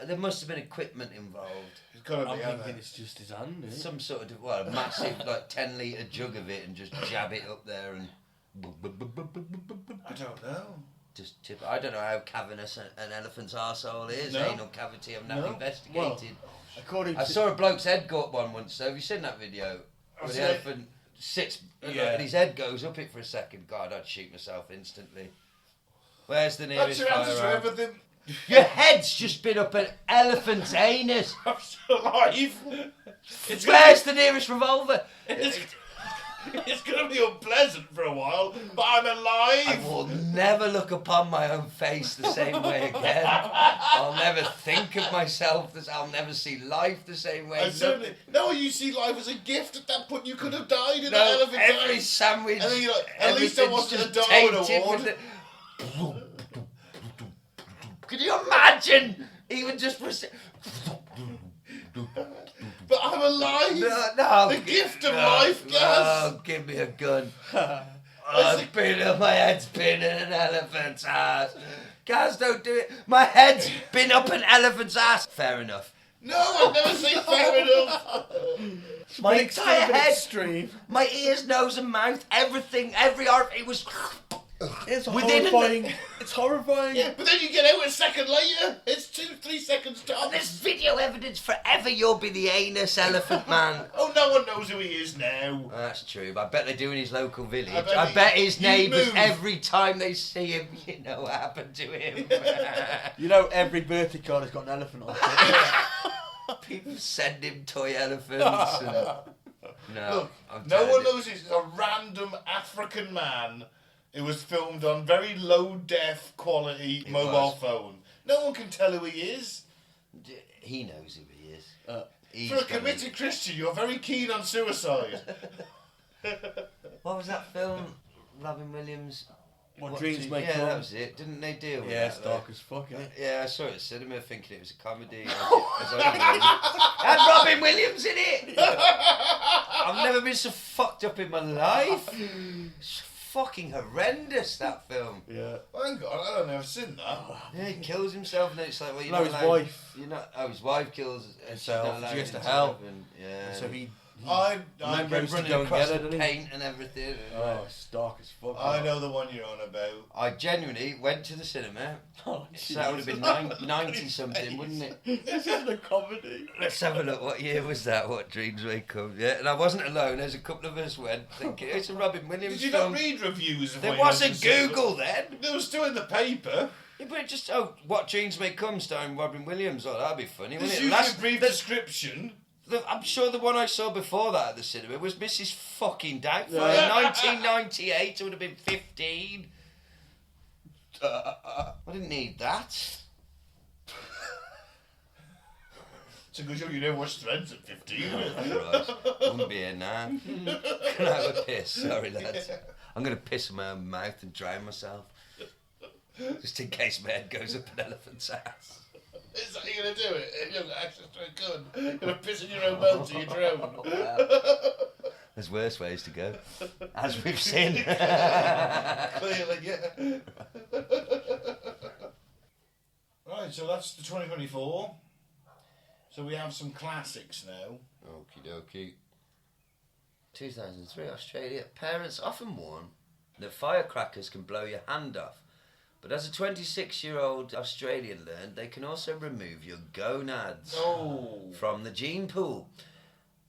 There must have been equipment involved. It's got to be. I'm thinking it's just his hand. Some sort of a massive 10-litre jug of it and just jab it up there and. I don't know. Just tip. I don't know how cavernous an elephant's arsehole is. No. Anal cavity. I've never investigated. Well, I saw a bloke's head go up one once. So have you seen that video? Where the elephant sits and his head goes up it for a second. God, I'd shoot myself instantly. Where's the nearest That's your answer to firearm? everything. Your head's just been up an elephant's anus. I'm still alive. Where's the nearest revolver? It's going to be unpleasant for a while, but I'm alive. I will never look upon my own face the same way again. I'll never think of myself I'll never see life the same way. No, you see life as a gift. At that point, you could have died in that elephant's every eyes. sandwich. And then you're like, at least I wasn't a Darwin Award. Can you imagine? Even just for But I'm alive. No, the gift of life, Gaz. Oh, give me a gun. My head's been in an elephant's ass. Gaz, don't do it. My head's been up an elephant's ass. Fair enough. No, I've never seen Fair Enough. My entire head, Extreme. my ears, nose, and mouth, everything, every art, it was. It's Within horrifying. It's horrifying. Yeah, but then you get out a second later. It's 2-3 seconds And there's tops. video evidence forever. You'll be the anus elephant man. Oh, no one knows who he is now. Well, that's true, but I bet they do in his local village. I I bet bet he- his he neighbours, moved. every time they see him, you know what happened to him. You know, every birthday card has got an elephant on it. People send him toy elephants. And... No, Look, I'm no telling one you. knows he's a random African man who was filmed on very low def quality It mobile was. phone. No one can tell who he is. He knows who he is. He's For a gonna- committed Christian, you're very keen on suicide. What was that film? Robin Williams. What dreams Dream- may Yeah, come. that was it. Didn't they deal with Yeah, that? it's dark as fuck, isn't it? Yeah, I saw it at cinema thinking it was a comedy. It had Robin Williams in it! I've never been so fucked up in my life. It's fucking horrendous, that film. Yeah. Hang on, I don't know, I've seen that. Yeah, he kills himself and then it's like, well, you're No, not his allowed- wife. You're not, his wife kills Herself. She's not allowed She goes to into hell. heaven. Yeah. So he I Remember him goes to running go across and the get the paint and everything. Oh, it's dark as fuck. I know the one you're on about. I genuinely went to the cinema. Oh, So that would have been 90 something, wouldn't it? This isn't a comedy. Let's have a look. What year was that? What dreams may come? Yeah, and I wasn't alone. There's a couple of us went thinking it's a Robin Williams Did you film. not read reviews of There what you went wasn't to see? Google then. There was still in the paper. Yeah, but it just what dreams may come starring Robin Williams. Oh, that'd be funny, There's wouldn't it? usually a brief description. I'm sure the one I saw before that at the cinema was Mrs. Fucking Doubtfire. Yeah. 1998. I would have been 15. I didn't need that. It's a good job you never watched Threads at 15. Right. Wouldn't be here now. Can I have a piss? Sorry, lads. I'm going to piss in my own mouth and drown myself. Just in case my head goes up an elephant's ass. Is that you're going to do it? You're going to access to a gun. You're going to piss in your own mouth till you drown. There's worse ways to go, as we've seen. Clearly, yeah. Right, so that's the 2024. So we have some classics now. Okie dokie. 2003, Australia. Parents often warn that firecrackers can blow your hand off. But as a 26-year-old Australian learned, they can also remove your gonads from the gene pool.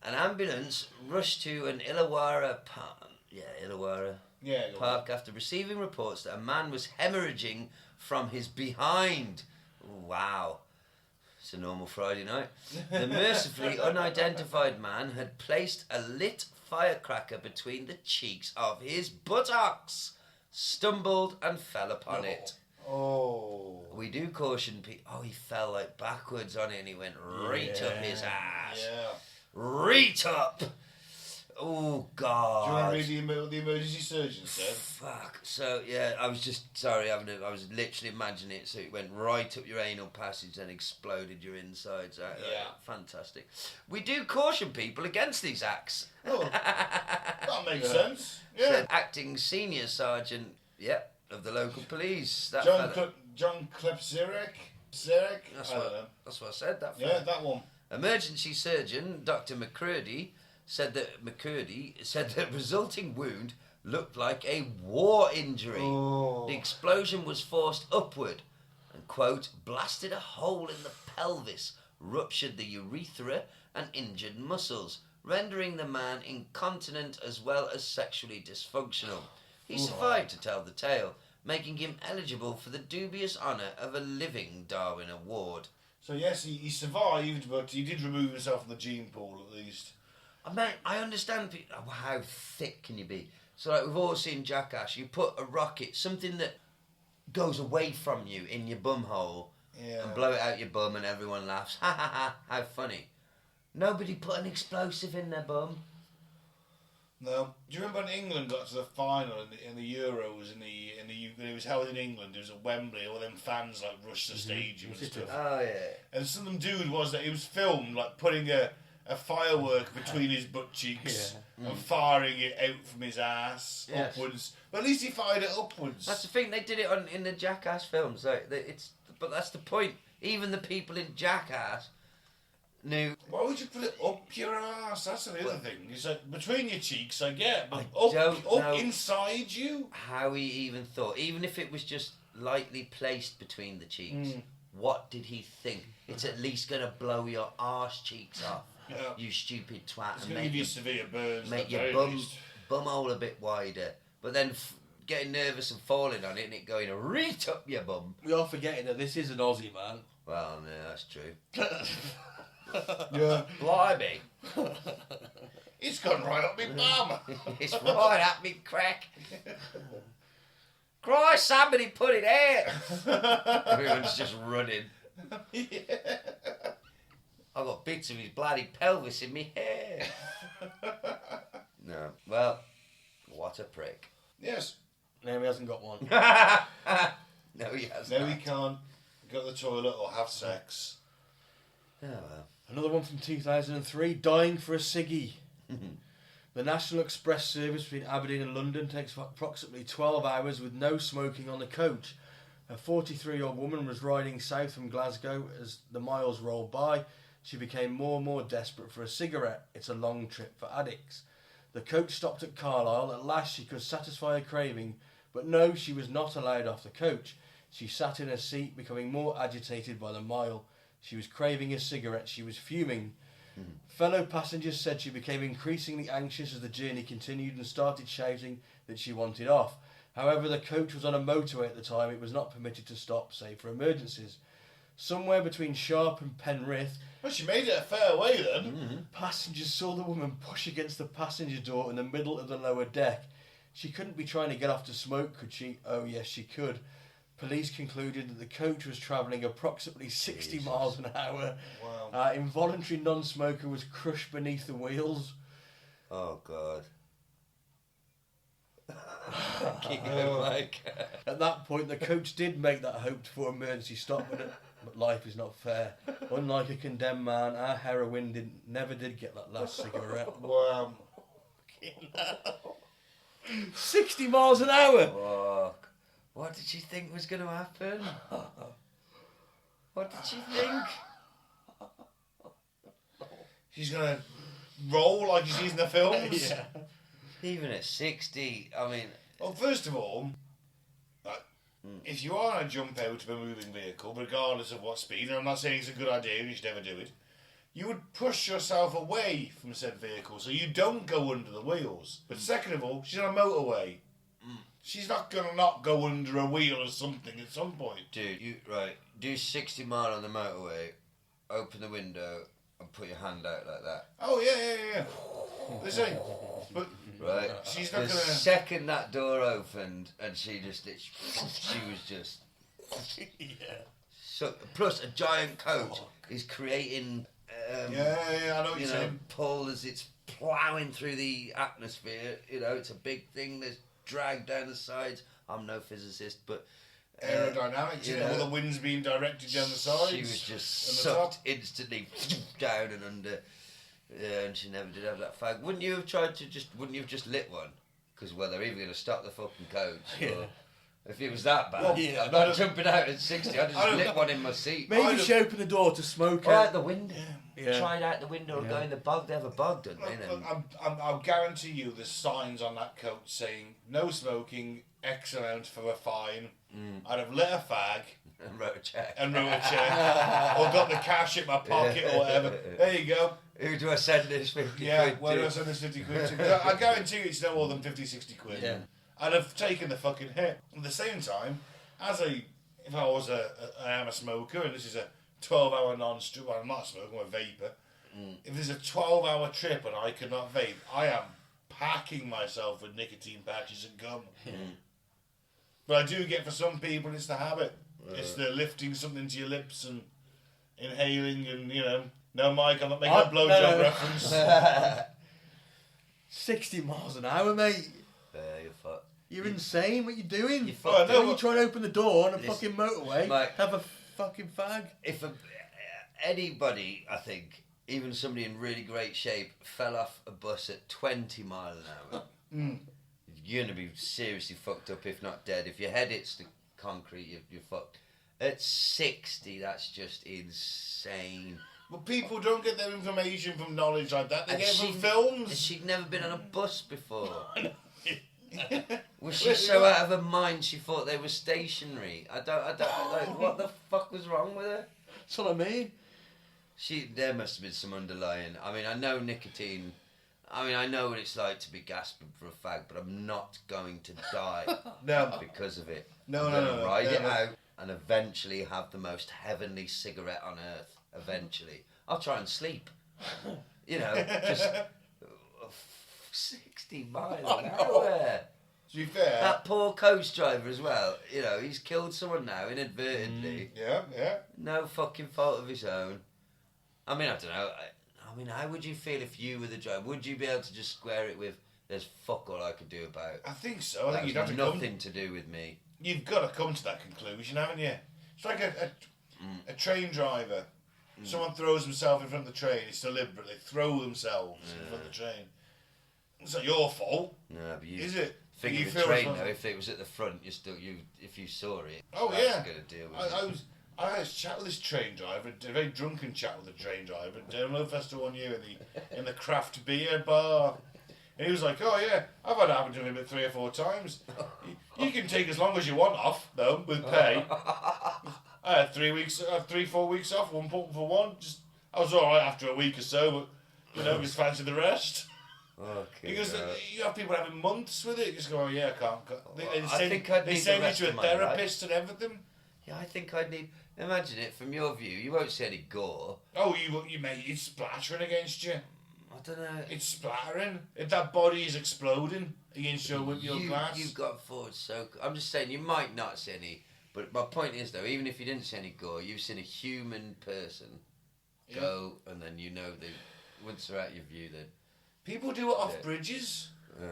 An ambulance rushed to an Illawarra park after receiving reports that a man was hemorrhaging from his behind. Wow. It's a normal Friday night. The mercifully unidentified man had placed a lit firecracker between the cheeks of his buttocks, stumbled and fell upon it. Oh. We do caution people. Oh, he fell like backwards on it and he went right up his ass. Yeah. Right up. Oh, God. Do you want to read what the emergency surgeon said? Fuck. So, yeah, I was just, sorry, I was literally imagining it. So it went right up your anal passage and exploded your insides out. Yeah. Fantastic. We do caution people against these acts. Oh, that makes sense. Yeah. Said acting senior sergeant, of the local police. That John fella. John Klepsirek? Zerek? That's I don't what, know. that's what I said, that Yeah, fella. that one. Emergency surgeon Dr. McCurdy said that resulting wound looked like a war injury. Oh. The explosion was forced upward and, quote, blasted a hole in the pelvis, ruptured the urethra and injured muscles, rendering the man incontinent as well as sexually dysfunctional. He survived to tell the tale, making him eligible for the dubious honour of a living Darwin Award. So yes, he survived, but he did remove himself from the gene pool at least. I understand how thick can you be. So like we've all seen Jackass, you put a rocket, something that goes away from you in your bum hole, and blow it out your bum and everyone laughs. Ha ha ha, how funny. Nobody put an explosive in their bum. No. Do you remember when England got to the final in the Euros in the it was held in England? It was at Wembley. All them fans like rushed the stadium and stuff. Oh yeah. And some dude was that he was filmed like putting a firework between his butt cheeks and firing it out from his ass upwards. But at least he fired it upwards. That's the thing. They did it in the Jackass films. But that's the point. Even the people in Jackass, new. Why would you put it up your ass? That's the other thing. It's like between your cheeks, I get, but I don't know up inside you. How he even thought, even if it was just lightly placed between the cheeks, what did he think? It's at least gonna blow your arse cheeks off, you stupid twat, It's and gonna give you severe burns. make your bum hole a bit wider. But then getting nervous and falling on it and it going right up your bum. We are forgetting that this is an Aussie, man. Well, no, that's true. Yeah. Blimey. It's gone right up my bum. It's right at me crack. Christ, somebody put it out. Everyone's just running. I've got bits of his bloody pelvis in me hair. No. Well, what a prick. Yes. No, he hasn't got one. No, he has No, not. he can't go to the toilet or have sex. Oh, well. Another one from 2003, dying for a ciggy. The National Express service between Aberdeen and London takes approximately 12 hours with no smoking on the coach. A 43-year-old woman was riding south from Glasgow. As the miles rolled by, she became more and more desperate for a cigarette. It's a long trip for addicts. The coach stopped at Carlisle. At last she could satisfy her craving, but no, she was not allowed off the coach. She sat in her seat, becoming more agitated by the mile. She was craving a cigarette. She was fuming. Fellow passengers said she became increasingly anxious as the journey continued and started shouting that she wanted off. However, the coach was on a motorway at the time. It was not permitted to stop, save for emergencies. Somewhere between Sharp and Penrith, Well, she made it a fair way then. passengers saw the woman push against the passenger door in the middle of the lower deck. She couldn't be trying to get off to smoke, could she? Oh, yes, she could. Police concluded that the coach was travelling approximately 60 miles an hour. Wow. Involuntary non-smoker was crushed beneath the wheels. Oh, God. Keep going, Mike. At that point, the coach did make that hoped-for emergency stop, but life is not fair. Unlike a condemned man, our heroine never did get that last cigarette. Wow. 60 miles an hour! Fuck. What did she think was going to happen? What did she think? She's gonna roll like she sees in the films. Yeah. Even at 60, I mean... Well, first of all, if you are to jump out of a moving vehicle, regardless of what speed, and I'm not saying it's a good idea, you should never do it, you would push yourself away from said vehicle so you don't go under the wheels. But second of all, she's on a motorway. She's not going to not go under a wheel or something at some point. Dude, do 60 mile on the motorway, open the window, and put your hand out like that. Oh, yeah. Listen, but Right? she's not The going to... second that door opened, and she was just... Yeah. So, plus, a giant coach is creating... Yeah, I know what you're you know, saying. pull as it's ploughing through the atmosphere. You know, it's a big thing. There's drag down the sides. I'm no physicist, but Aerodynamics, you you know, know, all the wind's being directed down the sides. she was just and the sucked top. instantly down and under. Yeah, and she never did have that fag. Wouldn't you have just lit one? Because well, they're either going to stop the fucking coach, or if it was that bad, Well, I'm not jumping out at 60. I'd just lit one in my seat. Maybe she opened the door to smoke Or it. out the window. Yeah. Tried out the window and go in the bog. They have a bog, don't they? Look, I'll guarantee you there's signs on that coat saying no smoking, X amount for a fine. I'd have lit a fag And wrote a check. and wrote a check or got the cash in my pocket or whatever. There you go. Who do I send this 50 Yeah, quid where to? do I send this 50 quid to? I guarantee you it's no more than 50, 60 quid. Yeah. I'd have taken the fucking hit. At the same time, if I was I am a smoker and this is a 12-hour non-stop, well, I'm not a smoker, I'm a vapor. If there's a 12-hour trip and I could not vape, I am packing myself with nicotine patches and gum. But I do get, for some people, it's the habit. It's the lifting something to your lips and inhaling and, you know, no, Mike, I'm not making a blowjob reference. 60 miles an hour, mate. You're fucked. You're insane. What you doing? You're Well, fucked. no, When you try and open the door on a Listen, fucking motorway, Mike. have a fucking fag. If anybody, I think, even somebody in really great shape, fell off a bus at 20 mile an hour, you're going to be seriously fucked up, if not dead. If your head hits the concrete, you're fucked. At 60, that's just insane. But people don't get their information from knowledge like that. They And get it she- from films. She'd never been on a bus before. Was she so out of her mind she thought they were stationary? I don't, like, what the fuck was wrong with her? That's what I mean. There must have been some underlying, I mean, I know nicotine, I mean, I know what it's like to be gasping for a fag, but I'm not going to die No. because of it. No, I'm no, gonna no, ride no, it no. out and eventually have the most heavenly cigarette on earth. Eventually. I'll try and sleep. You know, just 60 miles an hour. To be fair. That poor coach driver as well, you know, he's killed someone now inadvertently. Yeah. No fucking fault of his own. I mean, I don't know. I mean, how would you feel if you were the driver? Would you be able to just square it with, there's fuck all I could do about it? I think so. I think That's you'd have to nothing to do with me. You've got to come to that conclusion, haven't you? It's like a train driver. Someone throws himself in front of the train. It's deliberately throw themselves in front of the train. It's not your fault, No, but you... is it? Think You of the feel train responsible. though, if it was at the front, if you saw it, Oh, that's yeah. going to deal with it. I had a chat with this train driver, a very drunken chat with the train driver at Download Festival 1 year in the craft beer bar. And he was like, oh yeah, I've had it happen to me about 3 or 4 times. You can take as long as you want off, though, with pay. I had 3-4 weeks off, 1 for 1. I was alright after a week or so, but, just fancy the rest. Okay, Because no. you have people having months with it, just go, oh yeah, I can't. I They think I'd need send the you rest to a of my life. therapist and everything. Yeah, I think I'd need... Imagine it, from your view, you won't see any gore. Oh, you mate, it's splattering against you. I don't know. It's splattering. If that body is exploding against your glass. You've gone forward so... I'm just saying, you might not see any... But my point is, though, even if you didn't see any gore, you've seen a human person go, and then once they're out your view, then... People do it off bridges. Oh,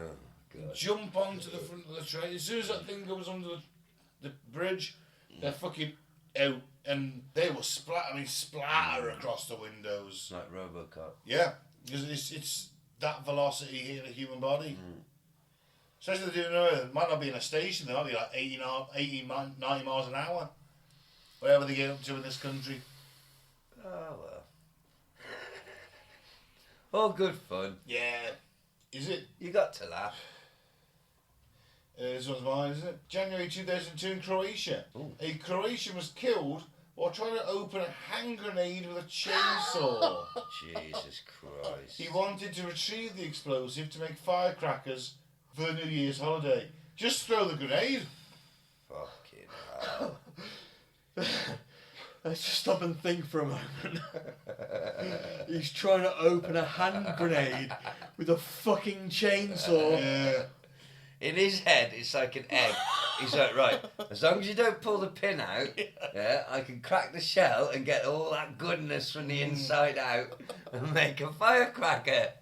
God. Jump onto the front of the train. As soon as that thing goes under the bridge, they're fucking out. And they will splatter across the windows. Like Robocop. Yeah, because it's that velocity hitting a human body. Especially if they're doing it might not be in a station, they might be like 80, 90 miles an hour. Whatever they get up to in this country. Oh, well. All good fun. Yeah. Is it? You got to laugh. This one's mine, isn't it? January 2002 in Croatia. Ooh. A Croatian was killed while trying to open a hand grenade with a chainsaw. Jesus Christ. He wanted to retrieve the explosive to make firecrackers for the New Year's holiday. Just throw the grenade. Fucking hell. Let's just stop and think for a moment. He's trying to open a hand grenade with a fucking chainsaw. Yeah. In his head, it's like an egg. He's like, right, as long as you don't pull the pin out, yeah, I can crack the shell and get all that goodness from the inside out and make a firecracker.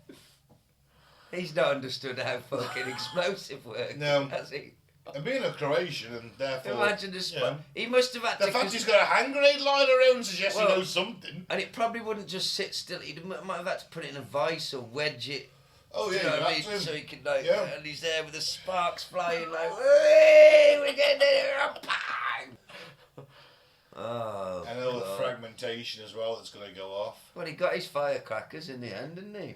He's not understood how fucking explosive works, No. has he? And being a Croatian and therefore... Imagine this. Yeah. He must have had The to... fact he's got a hand grenade lying around suggests he Well- knows something. And it probably wouldn't just sit still. He might have had to put it in a vice or wedge it. Oh Do yeah, you know what I you mean? have to. So he could like, Yeah. and he's there with the sparks flying like, "Hey, we're getting there, bang!" Oh, And all the God. fragmentation as well that's going to go off. Well, he got his firecrackers in the end, didn't he?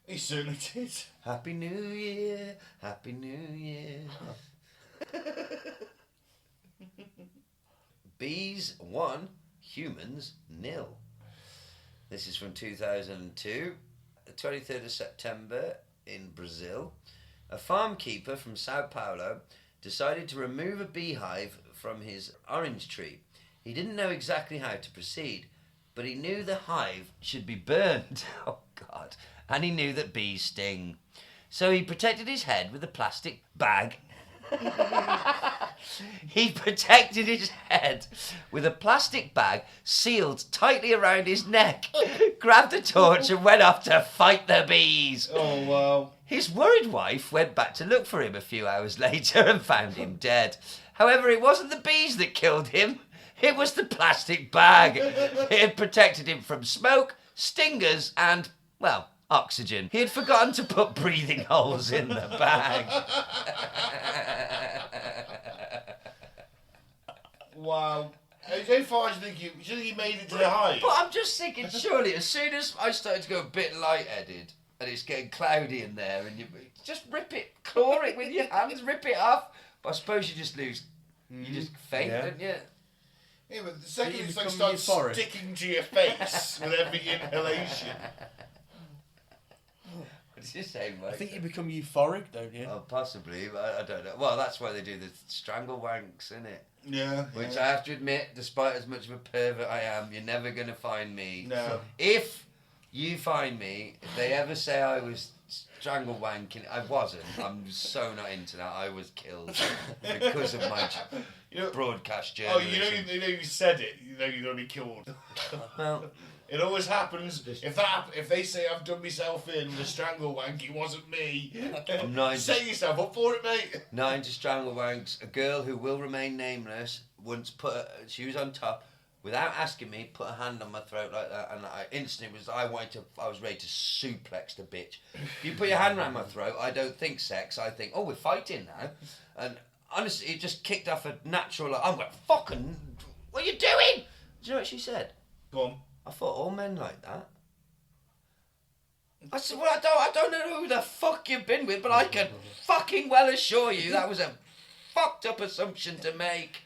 He certainly did. Happy New Year, Happy New Year. Bees 1, humans 0. This is from 2002, the 23rd of September in Brazil. A farm keeper from Sao Paulo decided to remove a beehive from his orange tree. He didn't know exactly how to proceed, but he knew the hive should be burned. Oh, God. And he knew that bees sting. So he protected his head with a plastic bag. He protected his head with a plastic bag sealed tightly around his neck, grabbed a torch and went off to fight the bees. Oh wow. His worried wife went back to look for him a few hours later and found him dead. However, it wasn't the bees that killed him. It was the plastic bag. It had protected him from smoke, stingers and, well, oxygen. He had forgotten to put breathing holes in the bag. Wow. How far do you think you made it to the hive? But I'm just thinking, surely, as soon as I started to go a bit lightheaded, and it's getting cloudy in there, and you just rip it, claw it with your hands, rip it off. But I suppose you just lose, you just faint, don't you? Yeah, but the second You it become starts euphoric. sticking to your face with every inhalation. What did you say, Mike? I think you become euphoric, don't you? Oh, possibly, but I don't know. Well, that's why they do the strangle wanks, isn't it? Yeah. Which I have to admit, despite as much of a pervert I am, you're never going to find me. No. If you find me, if they ever say I was strangle wanking, I wasn't. I'm so not into that. I was killed because of my broadcast journalism. You said it. You know you're going to be killed. Well, it always happens. If they say I've done myself in with a strangle wank, it wasn't me. I'm not into, Set yourself up for it, mate. not into strangle wanks. A girl who will remain nameless once she was on top, without asking me, put a hand on my throat like that, and I instantly I was ready to suplex the bitch. If you put your hand around my throat, I don't think sex. I think, oh, we're fighting now. And honestly, it just kicked off a natural. I'm going, fucking, what are you doing? Do you know what she said? Go on. I thought all men like that. I said, well, I don't know who the fuck you've been with, but I can fucking well assure you that was a fucked up assumption to make.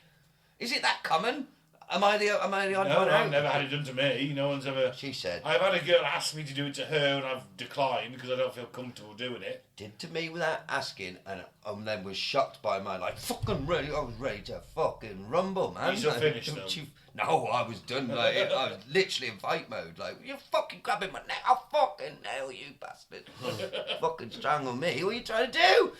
Is it that common? Am I the odd one out? I've never had it done to me. No one's ever. She said. I've had a girl ask me to do it to her, and I've declined because I don't feel comfortable doing it. Did to me without asking, and then was shocked by my fucking ready. I was ready to fucking rumble, man. You still finished though? No, I was done. I was literally in fight mode. Like, you're fucking grabbing my neck. I'll fucking nail you, bastard. Fucking strangle me. What are you trying to do?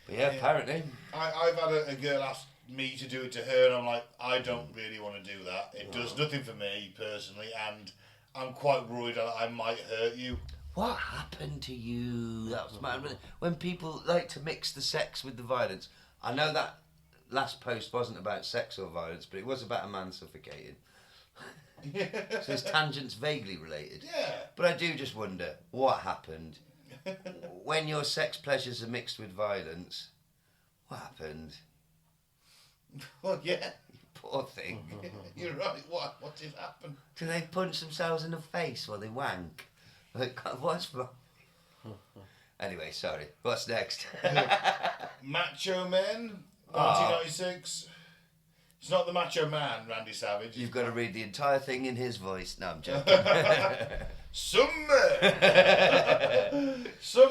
But yeah, apparently. I've had a girl ask me to do it to her, and I'm like, I don't really want to do that. It does nothing for me personally, and I'm quite worried that I might hurt you. What happened to you? That was mad. When people like to mix the sex with the violence. I know that last post wasn't about sex or violence, but it was about a man suffocating. So his tangent's vaguely related. Yeah. But I do just wonder, what happened? When your sex pleasures are mixed with violence, what happened? Well, yeah. Poor thing. You're right. What did happen? Do they punch themselves in the face while they wank? Like, what's wrong? Anyway, sorry. What's next? Macho Men, 1996. It's not the Macho Man, Randy Savage. You've got to read the entire thing in his voice. No, I'm joking. Some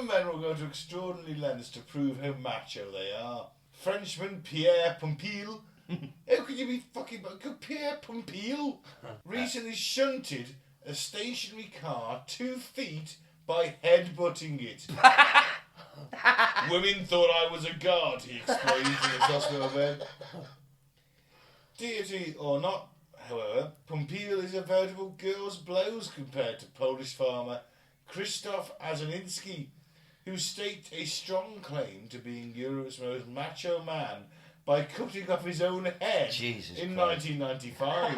men will go to extraordinary lengths to prove how macho they are. Frenchman Pierre Pompil. How could you be fucking... Pierre Pompil recently shunted a stationary car 2 feet by headbutting it. Women thought I was a god, he explains in his hospital bed. Deity or not, however, Pompil is a veritable girl's blouse compared to Polish farmer Krzysztof Azaninski, who staked a strong claim to being Europe's most macho man by cutting off his own head in 1995.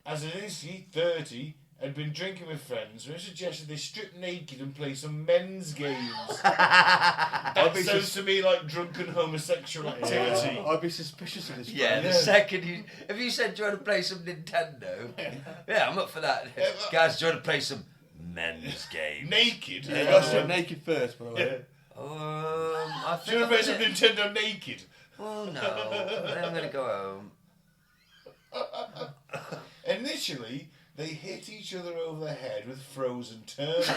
Azaninski, 30, had been drinking with friends when it suggested they strip naked and play some men's games. That sounds to me like drunken homosexual activity. I'd be suspicious of this. Yeah, the second if you said, do you want to play some Nintendo? Yeah, I'm up for that. Guys, do you want to play some men's games? Naked? Yeah, you got to naked first, by the way. I Do you want to play some Nintendo naked? Oh no, I'm going to go home. Initially, they hit each other over the head with frozen turnips.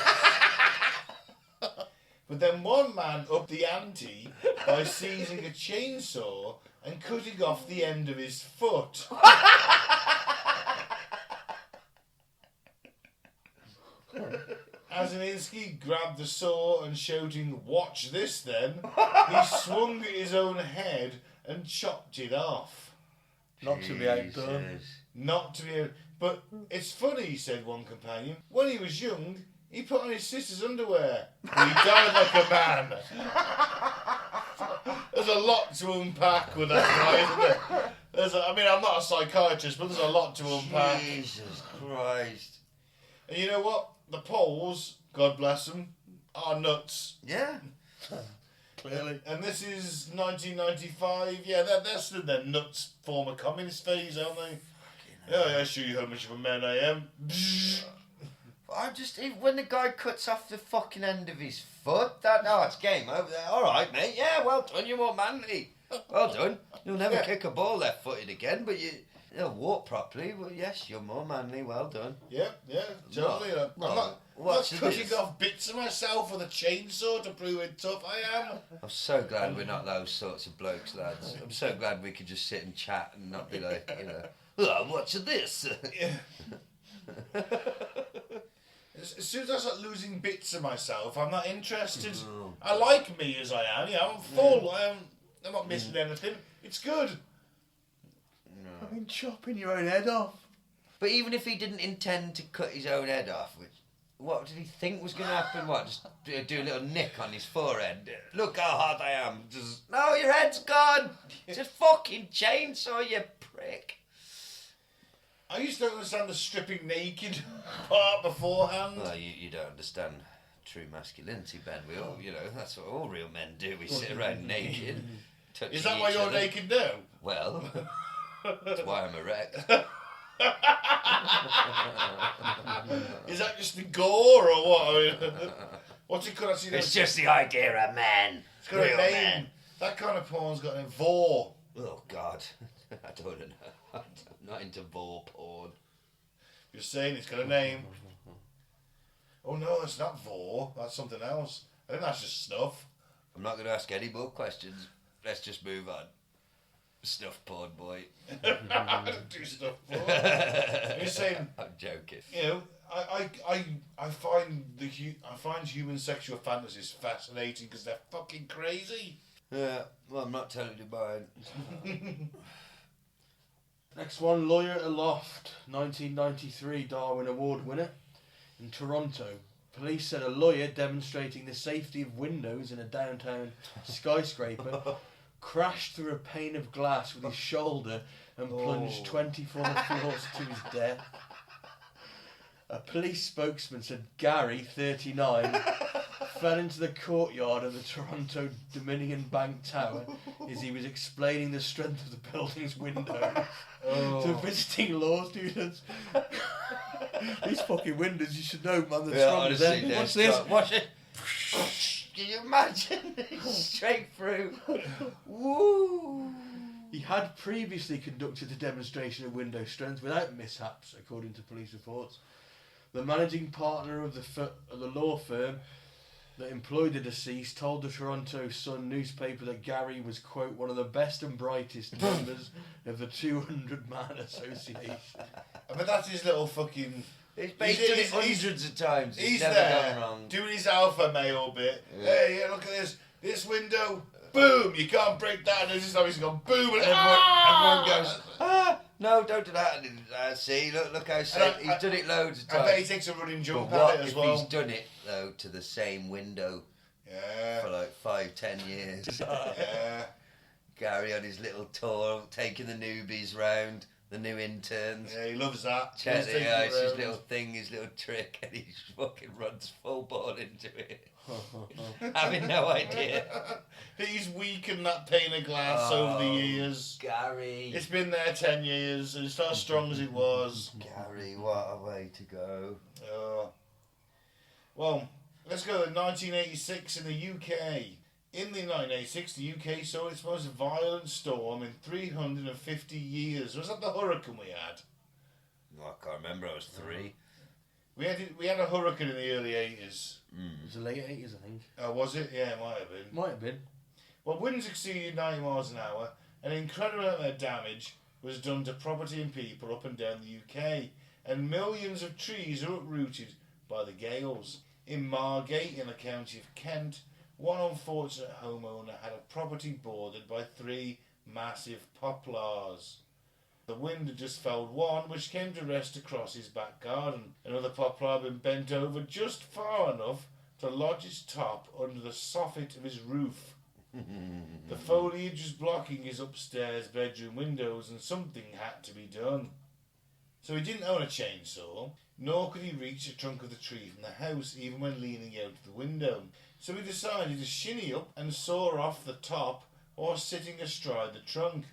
But then one man upped the ante by seizing a chainsaw and cutting off the end of his foot. Azaninski grabbed the saw and shouting, "Watch this then," he swung at his own head and chopped it off. Not to be outdone. Not to be... But it's funny, said one companion. When he was young, he put on his sister's underwear. He died like a man. There's a lot to unpack with that guy, isn't there? I'm not a psychiatrist, but there's a lot to unpack. Jesus Christ. And you know what? The Poles, God bless them, are nuts. Yeah. Clearly. And this is 1995. Yeah, they're still their nuts former communist phase, aren't they? Yeah, I show you how much of a man I am. When the guy cuts off the fucking end of his foot, it's game over there. All right, mate. Yeah, well done. You're more manly. Well done. You'll never kick a ball left-footed again, but you'll walk properly. Well, yes, you're more manly. Well done. Yeah, totally. I'm not cutting off bits of myself with a chainsaw to prove how tough I am. I'm so glad we're not those sorts of blokes, lads. I'm so glad we could just sit and chat and not be like, oh, what's this? Yeah. As soon as I start losing bits of myself, I'm not interested. No. I like me as I am. Yeah, I'm full. I'm not missing anything. It's good. No. I mean, chopping your own head off. But even if he didn't intend to cut his own head off, what did he think was going to happen? What, just do a little nick on his forehead? Look how hard I am. No, your head's gone. It's a fucking chainsaw, you prick. I used to understand the stripping naked part beforehand. Well, you don't understand true masculinity, Ben. We all, that's what all real men do. We sit around naked. Is that why you're naked now? Well, that's why I'm erect. Is that just the gore or what? I mean, what's it called? It's just the idea of man. It's got a name. Man. That kind of porn's got a name. Vor. Oh, God. I don't know. I'm not into vor porn. You're saying it's got a name. Oh, no, it's not vor. That's something else. I think that's just snuff. I'm not going to ask any more questions. Let's just move on. Snuff porn, boy. I don't do stuff porn. You're saying... I'm joking. I find human sexual fantasies fascinating because they're fucking crazy. Yeah, well, I'm not telling you mine. Next one, Lawyer Aloft, 1993 Darwin Award winner. In Toronto, police said a lawyer demonstrating the safety of windows in a downtown skyscraper crashed through a pane of glass with his shoulder and plunged 24 floors to his death. A police spokesman said Gary, 39, fell into the courtyard of the Toronto Dominion Bank Tower as he was explaining the strength of the building's windows to visiting law students. These fucking windows, you should know, man, they're strong as them. Watch this. Watch it. Can you imagine? Straight through. Woo! He had previously conducted a demonstration of window strength without mishaps, according to police reports. The managing partner of the law firm that employed the deceased told the Toronto Sun newspaper that Gary was, quote, one of the best and brightest members of the 200-man association. But that's his little fucking... He's done it hundreds of times. He's never there, gone wrong. doing his alpha male bit. Yeah. Hey, look at this window. Boom! You can't break that. And this time he's gone boom, and everyone goes, no, don't do that. See, look how safe. He's done it loads of times. I bet he takes a running jump But what at it as if well. he's done it though to the same window for like 5-10 years? Yeah. Gary on his little tour, taking the newbies round, the new interns. Yeah, he loves that. Check it out, it's his little thing, his little trick, and he fucking runs full ball into it. Having no idea. He's weakened that pane of glass over the years. Gary. It's been there 10 years, and it's not as strong as it was. Gary, what a way to go. Well, let's go to 1986 in the UK. In the 1986, the UK saw its most violent storm in 350 years. Was that the hurricane we had? No, I can't remember, I was 3. We had a hurricane in the early 80s. It was the late 80s, I think. Oh, was it? Yeah, it might have been. Might have been. Well, winds exceeded 90 miles an hour. An incredible amount of damage was done to property and people up and down the UK. And millions of trees were uprooted by the gales. In Margate, in the county of Kent, one unfortunate homeowner had a property boarded by 3 massive poplars. The wind had just felled one, which came to rest across his back garden. Another poplar had been bent over just far enough to lodge its top under the soffit of his roof. The foliage was blocking his upstairs bedroom windows, and something had to be done. So he didn't own a chainsaw, nor could he reach the trunk of the tree from the house even when leaning out of the window. So he decided to shinny up and saw off the top while sitting astride the trunk,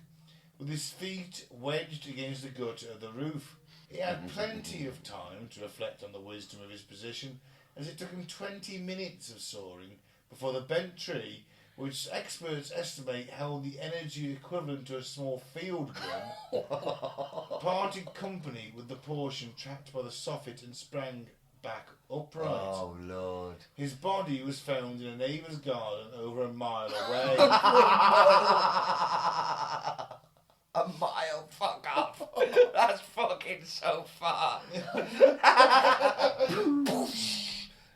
with his feet wedged against the gutter of the roof. He had plenty of time to reflect on the wisdom of his position, as it took him 20 minutes of soaring before the bent tree, which experts estimate held the energy equivalent to a small field gun, parted company with the portion trapped by the soffit and sprang back upright. Oh, Lord. His body was found in a neighbour's garden over a mile away. A mile, fuck off. That's fucking so far.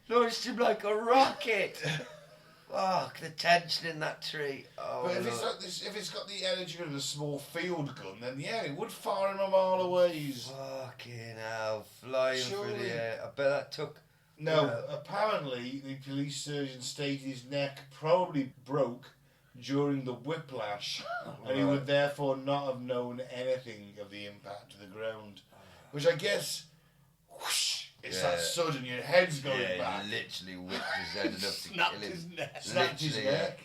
Launched him like a rocket. Fuck, the tension in that tree. Oh, But if it's got the energy of a small field gun, then yeah, it would fire him a mile away. Fucking hell, flying through Surely. the air. I bet that took... No, apparently the police surgeon stated his neck probably broke during the whiplash, and he would therefore not have known anything of the impact to the ground. Which I guess, whoosh, it's that sudden, your head's going back. He literally whipped his head enough to Snapped kill him. his neck. Snapped his Literally, neck.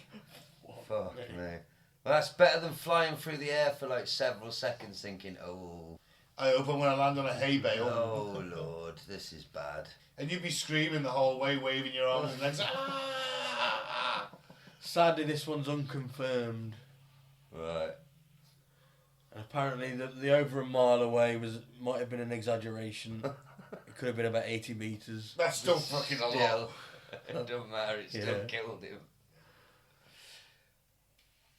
Fuck me. Well, that's better than flying through the air for like several seconds thinking, oh, I hope I'm going to land on a hay bale. oh Lord, this is bad. And you'd be screaming the whole way, waving your arms and legs. Sadly, this one's unconfirmed. Right. And apparently, the over a mile away might have been an exaggeration. It could have been about 80 metres. That's still fucking a lot. Still, it doesn't matter, it still Yeah. killed him.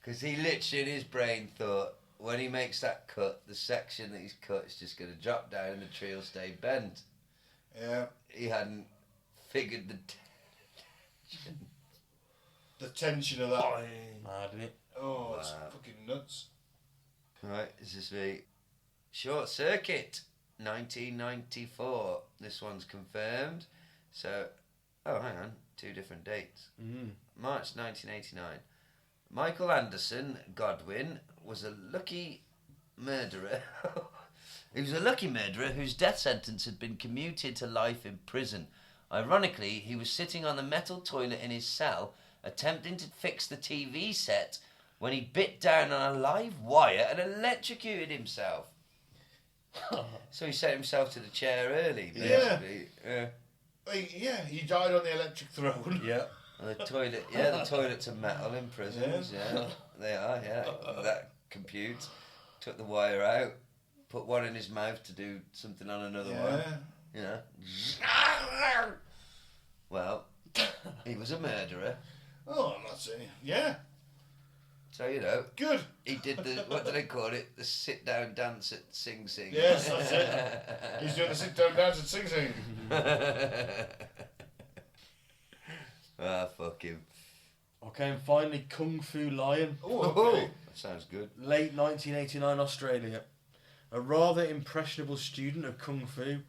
Because he literally in his brain thought, when he makes that cut, the section that he's cut is just going to drop down and the tree will stay bent. Yeah. He hadn't figured the tension. The tension of that. Mad, isn't it? Oh, it's Wow. fucking nuts. Right, is this the Short Circuit 1994? This one's confirmed. So, oh, hang on, 2 different dates. March 1989. Michael Anderson Godwin was a lucky murderer. He was a lucky murderer whose death sentence had been commuted to life in prison. Ironically, he was sitting on the metal toilet in his cell, attempting to fix the TV set, when he bit down on a live wire and electrocuted himself. So he sent himself to the chair early, basically. Yeah, he died on the electric throne. Yeah. The toilets are metal in prisons, yeah. They are, yeah. That compute. Took the wire out, put one in his mouth to do something on another one. You know. Well, he was a murderer. Oh, I'm not saying. Yeah. So, you know, Good. he did the, what do they call it? The sit-down dance at Sing Sing. Yes, that's it. He's doing the sit-down dance at Sing Sing. Ah, fuck him. Okay, and finally, Kung Fu Lion. Oh, okay. That sounds good. Late 1989 Australia. A rather impressionable student of Kung Fu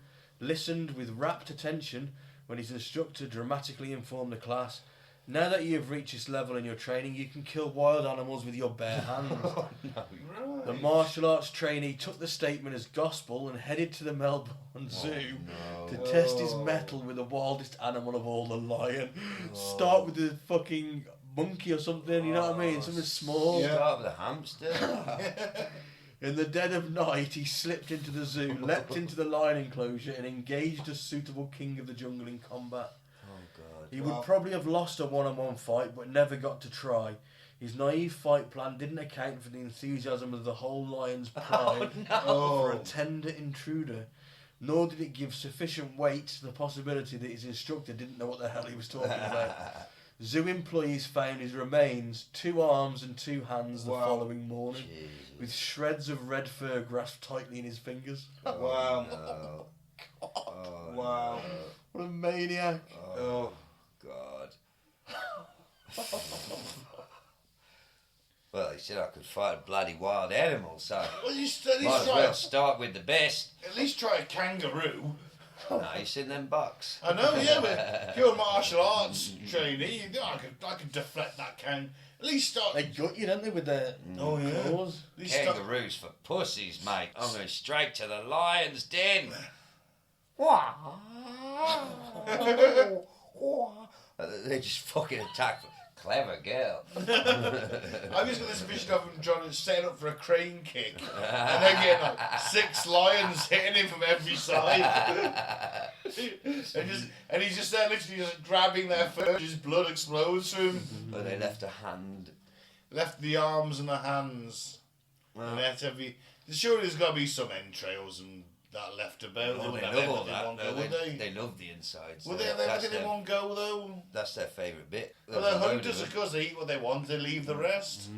listened with rapt attention when his instructor dramatically informed the class, "Now that you have reached this level in your training, you can kill wild animals with your bare hands." Right. The martial arts trainee took the statement as gospel and headed to the Melbourne Zoo to test his mettle with the wildest animal of all, the lion. Start with the fucking monkey or something, you know what I mean? Something small. Yeah. Start with a hamster. In the dead of night, he slipped into the zoo, leapt into the lion enclosure, and engaged a suitable king of the jungle in combat. Oh, God. He would probably have lost a one-on-one fight, but never got to try. His naive fight plan didn't account for the enthusiasm of the whole lion's pride for a tender intruder, nor did it give sufficient weight to the possibility that his instructor didn't know what the hell he was talking about. Zoo employees found his remains, 2 arms and 2 hands the following morning, with shreds of red fur grasped tightly in his fingers. Wow. No. Oh, Wow. What a maniac. Oh, God. Well, he said I could fight bloody wild animals, so Well, you at least might as try. well start with the best. At least try a kangaroo. No, he's in them box. I know, yeah, but if you're a martial arts trainee, you know, I could deflect that can. At least start. They gut you, don't they, with their claws? At least start. Kangaroos for pussies, mate. I'm going straight to the lion's den. They just fucking attack. Clever girl. I just got this vision of him trying to set up for a crane kick, and then getting like 6 lions hitting him from every side, and he's just there literally just grabbing their fur, his blood explodes from him. But they left a hand. Left the arms and the hands. Well, And left every. Surely there's got to be some entrails and that left about. well, They they wouldn't have love all everything in one that. go, No, would they? they love the insides. Would they have everything in one go though? That's their favourite bit. Well, There's they're a load hunters, of of course. They eat what they want. They leave the rest.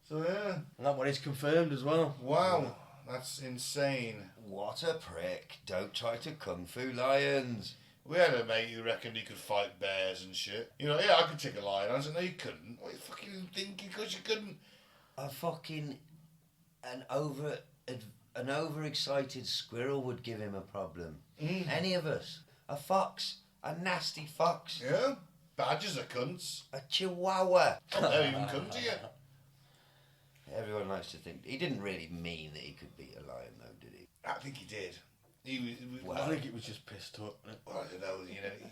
So yeah. And that one is confirmed as well. Wow, that's insane. What a prick. Don't try to kung fu lions. We had a mate who reckoned he could fight bears and shit. You know, yeah, I could take a lion. I said, no, you couldn't. What are you fucking thinking? Because you couldn't. A fucking... An overexcited squirrel would give him a problem. Any of us. A fox. A nasty fox. Yeah? Badgers are cunts. A chihuahua. Oh, they're even cunt to you. Everyone likes to think... He didn't really mean that he could beat a lion, though, did he? I think he did. He was, I think it was just pissed up. well, I don't know.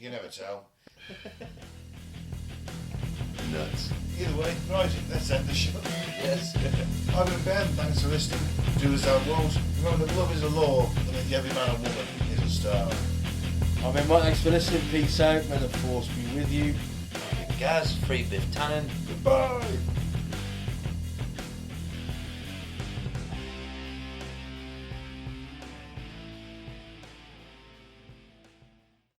You never tell. Nuts. Either way, right, let's end the show. Yes. I've been Ben, thanks for listening. Do as thou wilt. Remember that love is a law, and that every man and woman is a star. I've been Mike, thanks for listening. Peace out. May the force be with you. Gaz, free Biff Tannen. Goodbye!